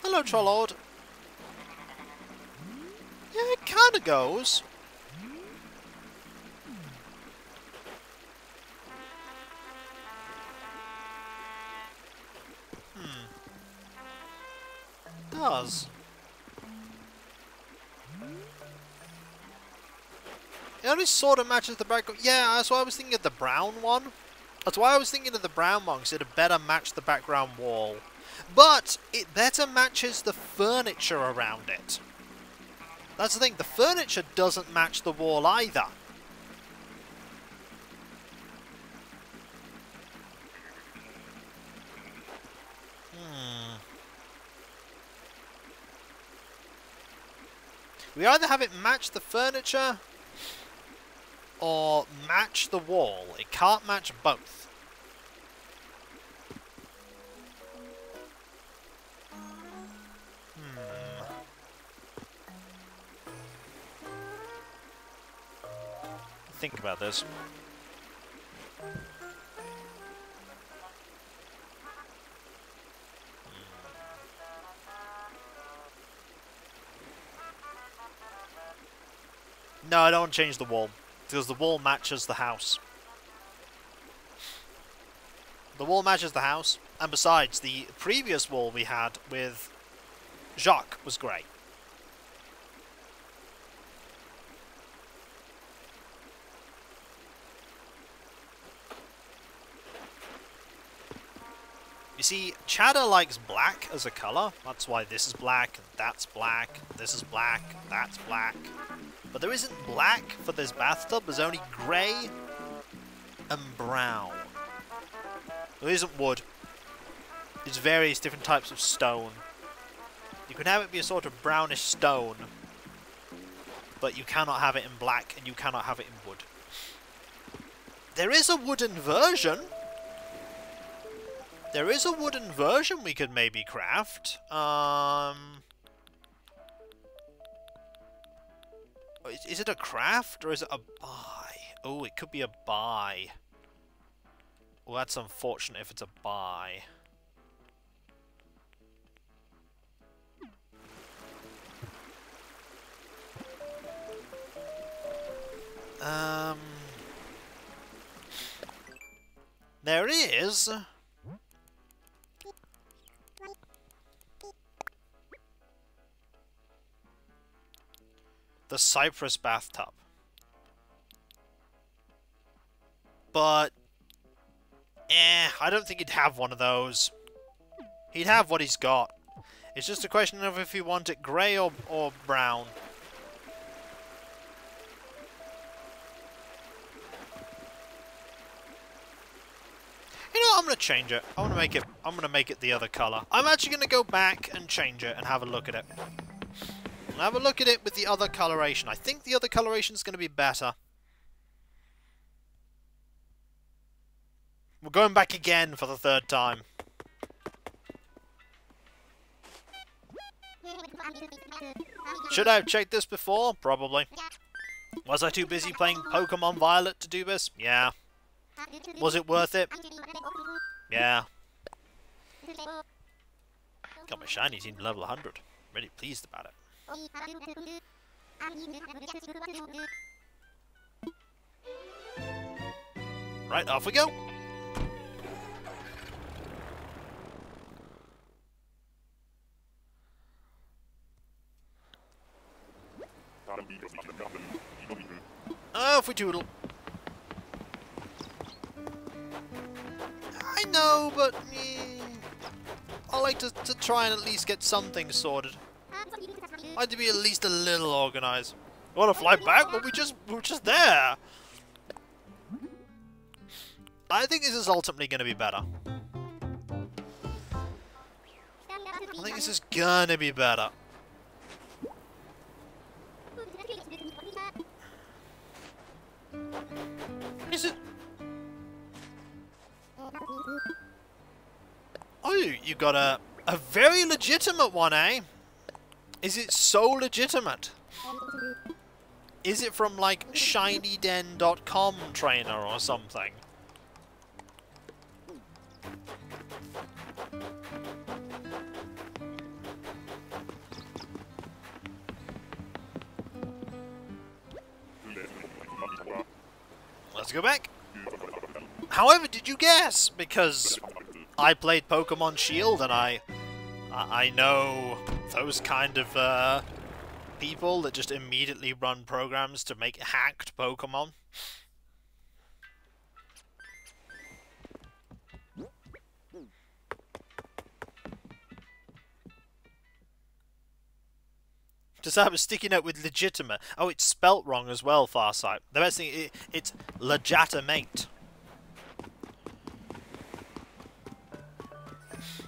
Hello, Trollord. Yeah, it kinda goes. Does. It only sort of matches the background. Yeah, that's why I was thinking of the brown one. That's why I was thinking of the brown one, because it'd better match the background wall. But it better matches the furniture around it. That's the thing, the furniture doesn't match the wall either. We either have it match the furniture or match the wall. It can't match both. Think about this. No, I don't want to change the wall, because the wall matches the house. The wall matches the house, and besides, the previous wall we had with Jacques was great. You see, Chatter likes black as a colour. That's why this is black, that's black, this is black, that's black. But there isn't black for this bathtub, there's only grey and brown. There isn't wood. There's various different types of stone. You can have it be a sort of brownish stone, but you cannot have it in black and you cannot have it in wood. There is a wooden version. There is a wooden version we could maybe craft. Is it a craft or is it a buy? Oh, it could be a buy. Well, that's unfortunate if it's a buy. There is... the Cypress bathtub. But... I don't think he'd have one of those. He'd have what he's got. It's just a question of if you want it grey or brown. You know what, I'm gonna change it. I'm gonna make it the other colour. I'm actually gonna go back and change it and have a look at it. Have a look at it with the other coloration. I think the other coloration is going to be better. We're going back again for the third time. Should I have checked this before? Probably. Was I too busy playing Pokemon Violet to do this? Yeah. Was it worth it? Yeah. Got my shiny team to level 100. Really pleased about it. Right, off we go. Off we toodle. I know, but I like to try and at least get something sorted. I had to be at least a little organised. Want to fly back? But we were just there. I think this is ultimately going to be better. I think this is gonna be better. Is it? Oh, you got a very legitimate one, eh? Is it so legitimate? Is it from, like, shinyden.com trainer or something? Let's go back. However, did you guess? Because I played Pokemon Shield and I know those kind of people that just immediately run programs to make hacked Pokemon. Just have a sticky note with legitimate. Oh, it's spelt wrong as well, Farsight. The best thing, it's legitimate.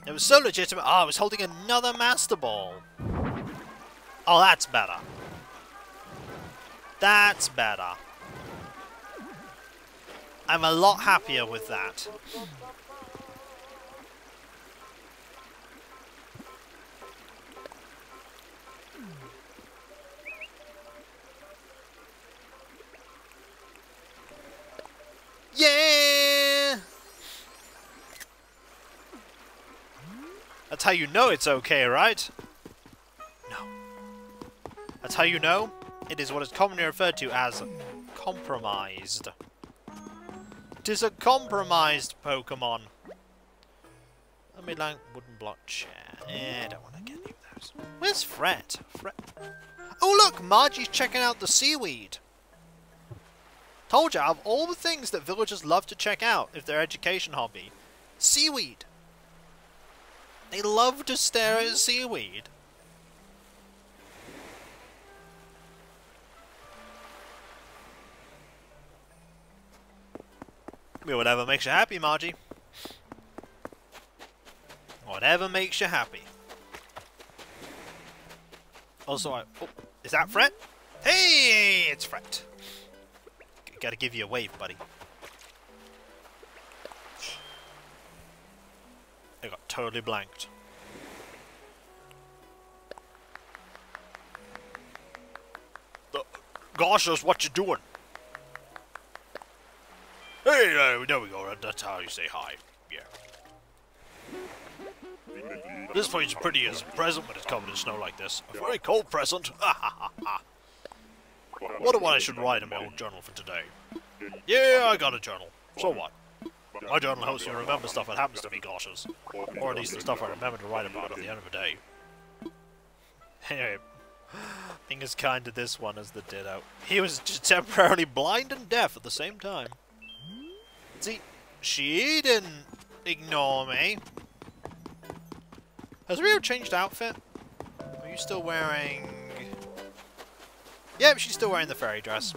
It was so legitimate. Oh, I was holding another Master Ball. Oh, that's better. That's better. I'm a lot happier with that. Yeah! That's how you know it's okay, right? No. That's how you know it is what is commonly referred to as compromised. It is a compromised Pokemon. Let me like wooden block chair. I don't want to get any of those. Where's Fret? Oh look, Margie's checking out the seaweed. Told you, out of all the things that villagers love to check out if their education hobby, seaweed. They love to stare at seaweed. Whatever makes you happy, Margie. Whatever makes you happy. Also, oh, is that Fret? Hey, it's Fret. Gotta give you a wave, buddy. I got totally blanked. Gosh, what you doing? Hey, there we go. That's how you say hi. Yeah. This place is pretty as a present when it's covered in snow like this. A very cold present. Ha ha ha ha. Wonder what I should write in my old journal for today. Yeah, I got a journal. So what? My journal helps me remember stuff that happens to me, goshes. Or at least the stuff I remember to write about at the end of the day. Anyway, being as kind to this one as the Ditto. He was just temporarily blind and deaf at the same time. See, she didn't ignore me. Has Rio changed outfit? Are you still wearing... Yep, she's still wearing the fairy dress.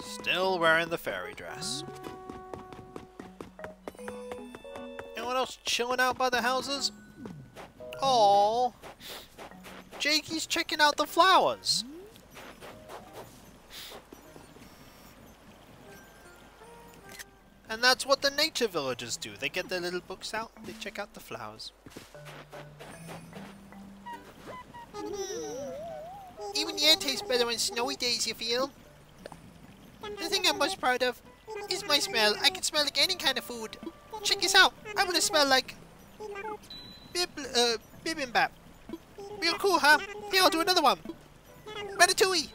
Still wearing the fairy dress. Anyone else chilling out by the houses? Aww. Jakey's checking out the flowers. And that's what the nature villagers do. They get their little books out, they check out the flowers. Even the air tastes better on snowy days, you feel? The thing I'm most proud of is my smell. I can smell like any kind of food. Check this out. I'm gonna smell like... bibimbap. Real cool, huh? Here, I'll do another one. Ratatouille.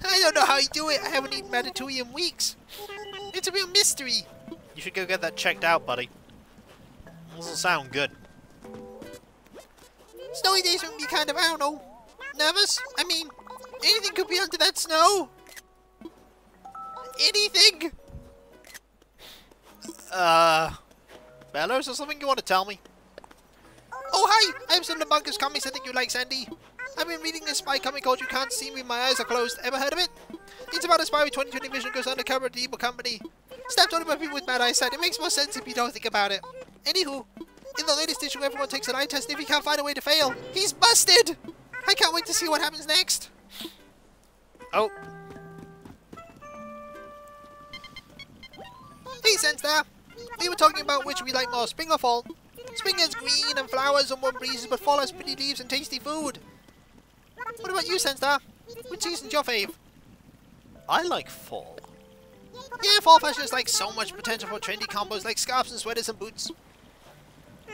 I don't know how you do it. I haven't eaten ratatouille in weeks. It's a real mystery. You should go get that checked out, buddy. Doesn't sound good. Snowy days would be kind of, I don't know, nervous. I mean, anything could be under that snow. Anything. Bella, is there something you want to tell me? Oh, hi! I have some Bunkus comics I think you like, Sandy. I've been reading this spy comic called You Can't See Me, My Eyes Are Closed. Ever heard of it? It's about a spy with 20/20 vision goes undercover at the evil company. Snapped on by people with bad eyesight. It makes more sense if you don't think about it. Anywho, in the latest issue, everyone takes an eye test, and if he can't find a way to fail, he's busted! I can't wait to see what happens next. Oh. Hey, Senstar. We were talking about which we like more, spring or fall. Spring has green and flowers and warm breezes, but fall has pretty leaves and tasty food. What about you, Senstar? Which season's your fave? I like fall. Yeah, fall fashion is like so much potential for trendy combos like scarves and sweaters and boots.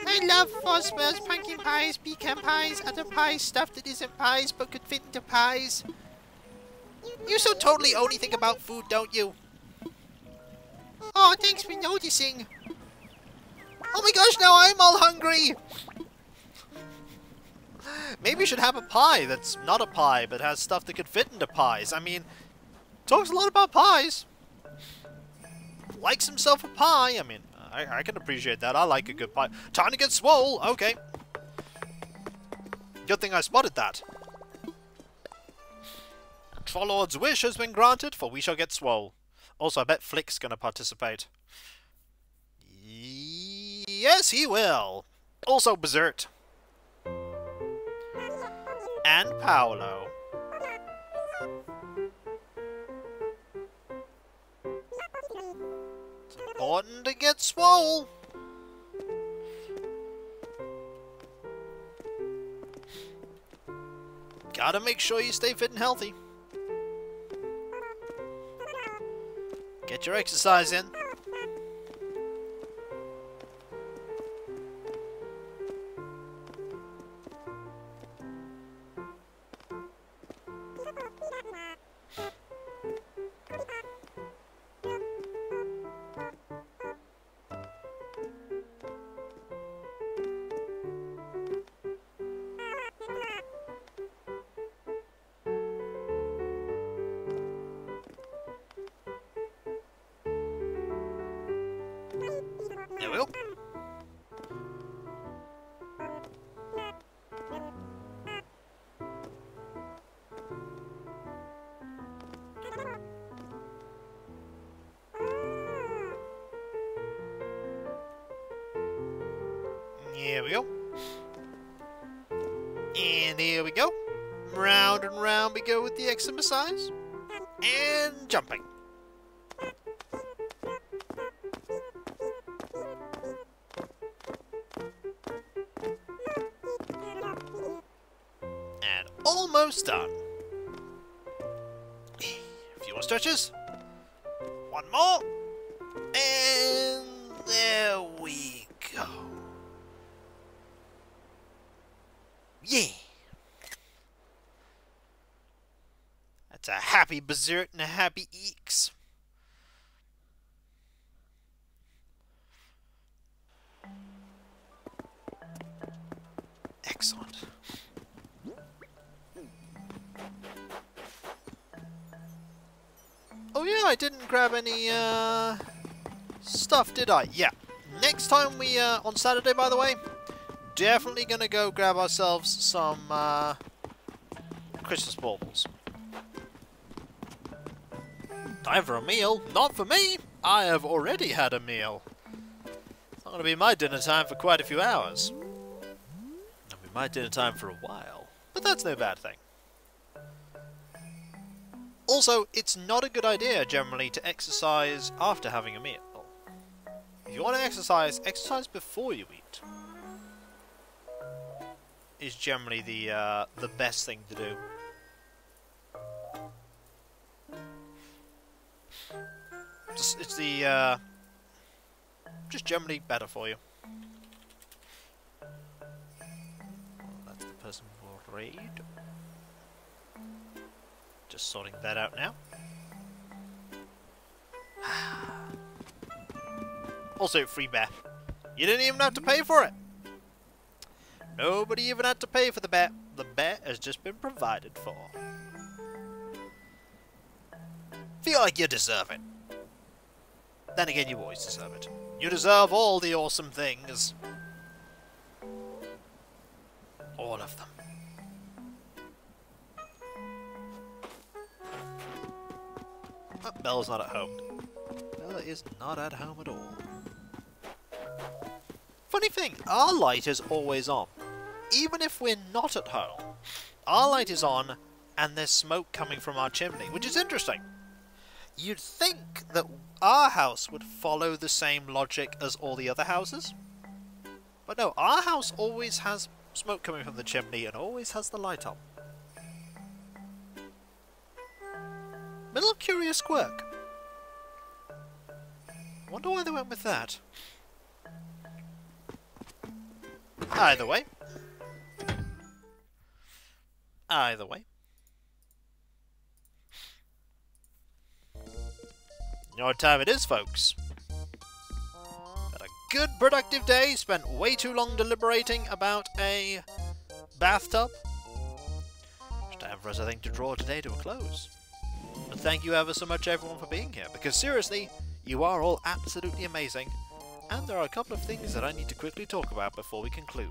I love fall smells, pumpkin pies, pecan pies, other pies, stuff that isn't pies but could fit into pies. You so totally only think about food, don't you? Oh, thanks for noticing. Oh my gosh, now I'm all hungry! Maybe you should have a pie that's not a pie, but has stuff that could fit into pies. I mean, talks a lot about pies. Likes himself a pie. I mean, I can appreciate that. I like a good pipe. Time to get swole! Okay. Good thing I spotted that. Trollord's wish has been granted, for we shall get swole. Also, I bet Flick's gonna participate. Yes, he will. Also, Berserk. And Paolo. It's important to get swole. Gotta make sure you stay fit and healthy. Get your exercise in. There we go. Here we go. And here we go. Round and round we go with the exercise. And jumping. And almost done. A few more stretches. One more. And there we go. Yeah. That's a happy Berserk and a happy Eeks. Excellent. Oh yeah, I didn't grab any stuff, did I? Yeah. Next time we on Saturday, by the way, definitely gonna go grab ourselves some Christmas baubles. Time for a meal? Not for me! I have already had a meal. It's not gonna be my dinner time for quite a few hours. It'll be my dinner time for a while. But that's no bad thing. Also, it's not a good idea generally to exercise after having a meal. If you want to exercise, exercise before you eat. Is generally the best thing to do. It's the just generally better for you. That's the person for raid. Just sorting that out now. Also, free bet. You didn't even have to pay for it. Nobody even had to pay for the bet. The bet has just been provided for. Feel like you deserve it. Then again, you always deserve it. You deserve all the awesome things. All of them. Oh, Bella's not at home. Bella is not at home at all. Funny thing, our light is always on. Even if we're not at home, our light is on and there's smoke coming from our chimney, which is interesting. You'd think that our house would follow the same logic as all the other houses. But no, our house always has smoke coming from the chimney and always has the light on. A little curious quirk. Wonder why they went with that. Either way. Either way. You know what time it is, folks. Had a good productive day, spent way too long deliberating about a bathtub. It's time for us, I think, to draw today to a close. But thank you ever so much, everyone, for being here, because seriously, you are all absolutely amazing, And there are a couple of things that I need to quickly talk about before we conclude.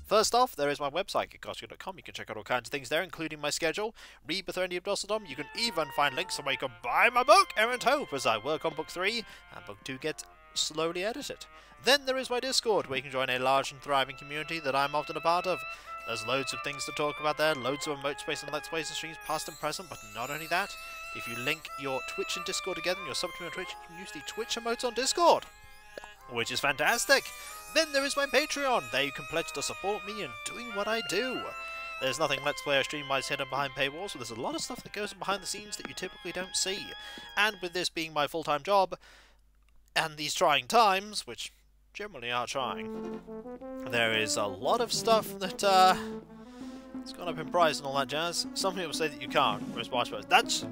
First off, there is my website, Kikoskia.com. You can check out all kinds of things there, including my schedule, read Bethany.com. You can even find links where you can buy my book, Errant Hope, as I work on book 3, and book 2 gets slowly edited. Then there is my Discord, where you can join a large and thriving community that I'm often a part of. There's loads of things to talk about there, loads of emote space and let's plays and streams, past and present, but not only that, if you link your Twitch and Discord together and you're sub to me on Twitch, you can use the Twitch emotes on Discord, which is fantastic. Then there is my Patreon. There you can pledge to support me in doing what I do. There's nothing Let's Play or stream-wise hidden behind paywalls, so there's a lot of stuff that goes on behind the scenes that you typically don't see. And with this being my full-time job, and these trying times, which generally are trying, there is a lot of stuff that, it's gone up in price and all that jazz. Some people say that you can't, whereas that's...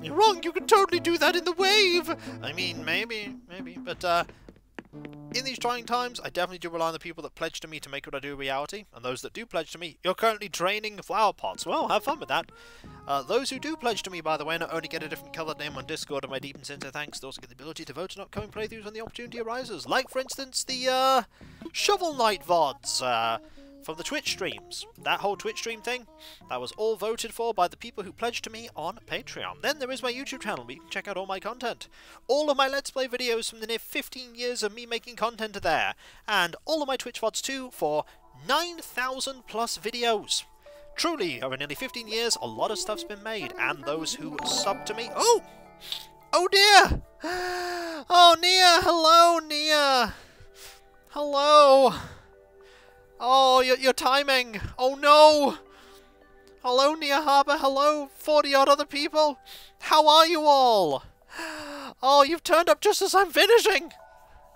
You're wrong, you can totally do that in the wave! I mean, maybe, but, in these trying times, I definitely do rely on the people that pledge to me to make what I do a reality, and those that do pledge to me, you're currently draining flower pots. Well, have fun with that. Those who do pledge to me, by the way, not only get a different coloured name on Discord and my deep and sincere thanks, they also get the ability to vote on upcoming playthroughs when the opportunity arises. Like, for instance, the, Shovel Knight VODs, from the Twitch streams. That whole Twitch stream thing, that was all voted for by the people who pledged to me on Patreon. Then there is my YouTube channel where you can check out all my content. All of my Let's Play videos from the near 15 years of me making content are there. And all of my Twitch VODs too for 9,000 plus videos. Truly, over nearly 15 years, a lot of stuff's been made. And those who sub to me... Oh! Oh dear! Oh, Nia! Hello, Nia! Hello! Oh, your timing! Oh no! Hello, Nia Harbour. Hello, 40-odd other people. How are you all? Oh, you've turned up just as I'm finishing.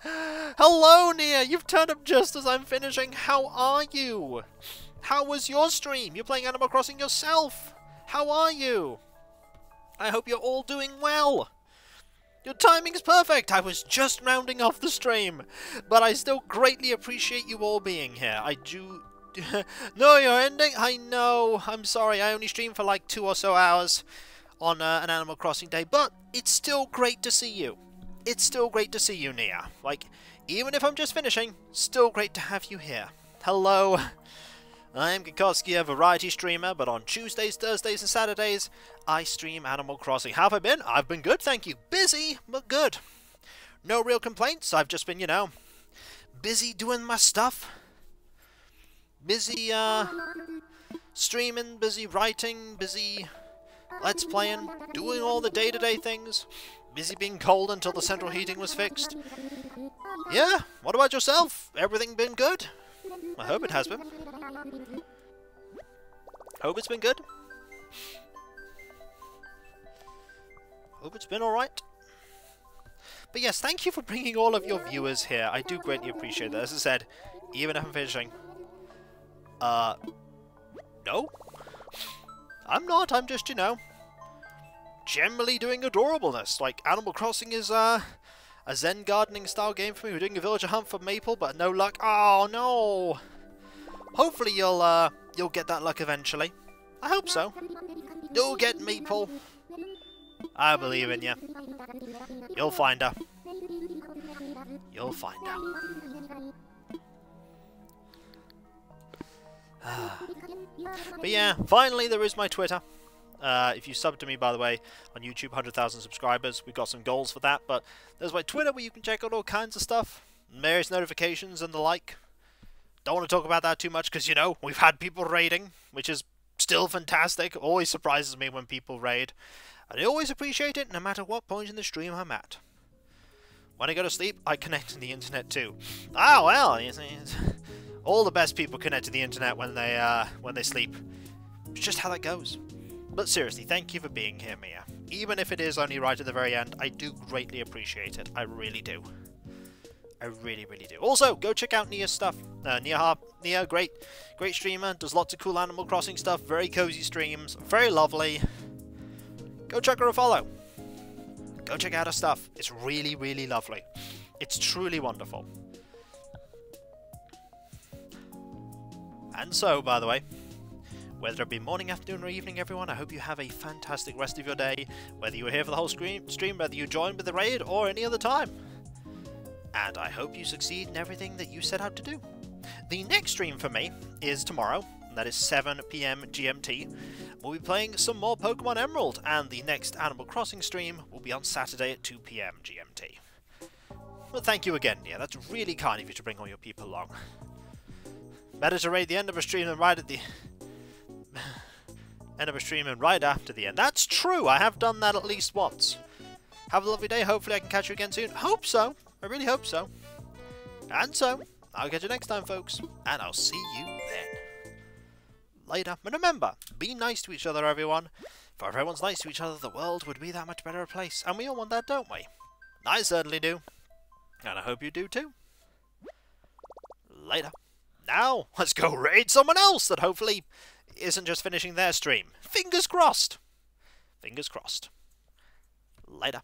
Hello, Nia. You've turned up just as I'm finishing. How are you? How was your stream? You're playing Animal Crossing yourself. How are you? I hope you're all doing well. Your timing's perfect! I was just rounding off the stream, but I still greatly appreciate you all being here. I do... No, you're ending? I know. I'm sorry, I only stream for like 2 or so hours on an Animal Crossing day, but it's still great to see you. It's still great to see you, Nia. Like, even if I'm just finishing, still great to have you here. Hello. I am Kikoskia, a variety streamer, but on Tuesdays, Thursdays, and Saturdays, I stream Animal Crossing. How have I been? I've been good, thank you. Busy, but good. No real complaints. I've just been, you know, busy doing my stuff. Busy, streaming, busy writing, busy Let's Playing, doing all the day-to-day things. Busy being cold until the central heating was fixed. Yeah, what about yourself? Everything been good? I hope it has been. Hope it's been good. Hope it's been alright. But yes, thank you for bringing all of your viewers here. I do greatly appreciate that. As I said, even if I'm finishing. No. I'm not. I'm just, you know, generally doing adorableness. Like, Animal Crossing is, a Zen gardening style game for me. We're doing a villager hunt for Maple, but no luck. Oh, no. Hopefully you'll get that luck eventually. I hope so. You'll get Maple. I believe in you. You'll find her. You'll find her. But yeah, finally there is my Twitter. If you sub to me, by the way, on YouTube, 100,000 subscribers. We've got some goals for that, but there's my Twitter where you can check out all kinds of stuff. Various notifications and the like. Don't want to talk about that too much because, you know, we've had people raiding, which is still fantastic. Always surprises me when people raid. And I always appreciate it no matter what point in the stream I'm at. When I go to sleep, I connect to the internet too. Ah, well, all the best people connect to the internet when they sleep. It's just how that goes. But seriously, thank you for being here, Mia. Even if it is only right at the very end, I do greatly appreciate it. I really do. I really, really do. Also, go check out Nia's stuff. Nia, great streamer, does lots of cool Animal Crossing stuff, very cozy streams, very lovely. Go check her a follow. Go check out her stuff. It's really, really lovely. It's truly wonderful. And so, by the way, whether it be morning, afternoon, or evening, everyone, I hope you have a fantastic rest of your day. Whether you were here for the whole stream, whether you joined with the raid, or any other time. and I hope you succeed in everything that you set out to do. The next stream for me is tomorrow, and that is 7 PM GMT. We'll be playing some more Pokemon Emerald, and the next Animal Crossing stream will be on Saturday at 2 PM GMT. Well, thank you again, Nia. That's really kind of you to bring all your people along. Better to raid the end of a stream than right at the end of a stream and right after the end. That's true. I have done that at least once. Have a lovely day. Hopefully I can catch you again soon. Hope so. I really hope so. And so, I'll catch you next time, folks. And I'll see you then. Later. And remember, be nice to each other, everyone. For if everyone's nice to each other, the world would be that much better a place. And we all want that, don't we? I certainly do. And I hope you do too. Later. Now, let's go raid someone else that hopefully isn't just finishing their stream. Fingers crossed. Fingers crossed. Later.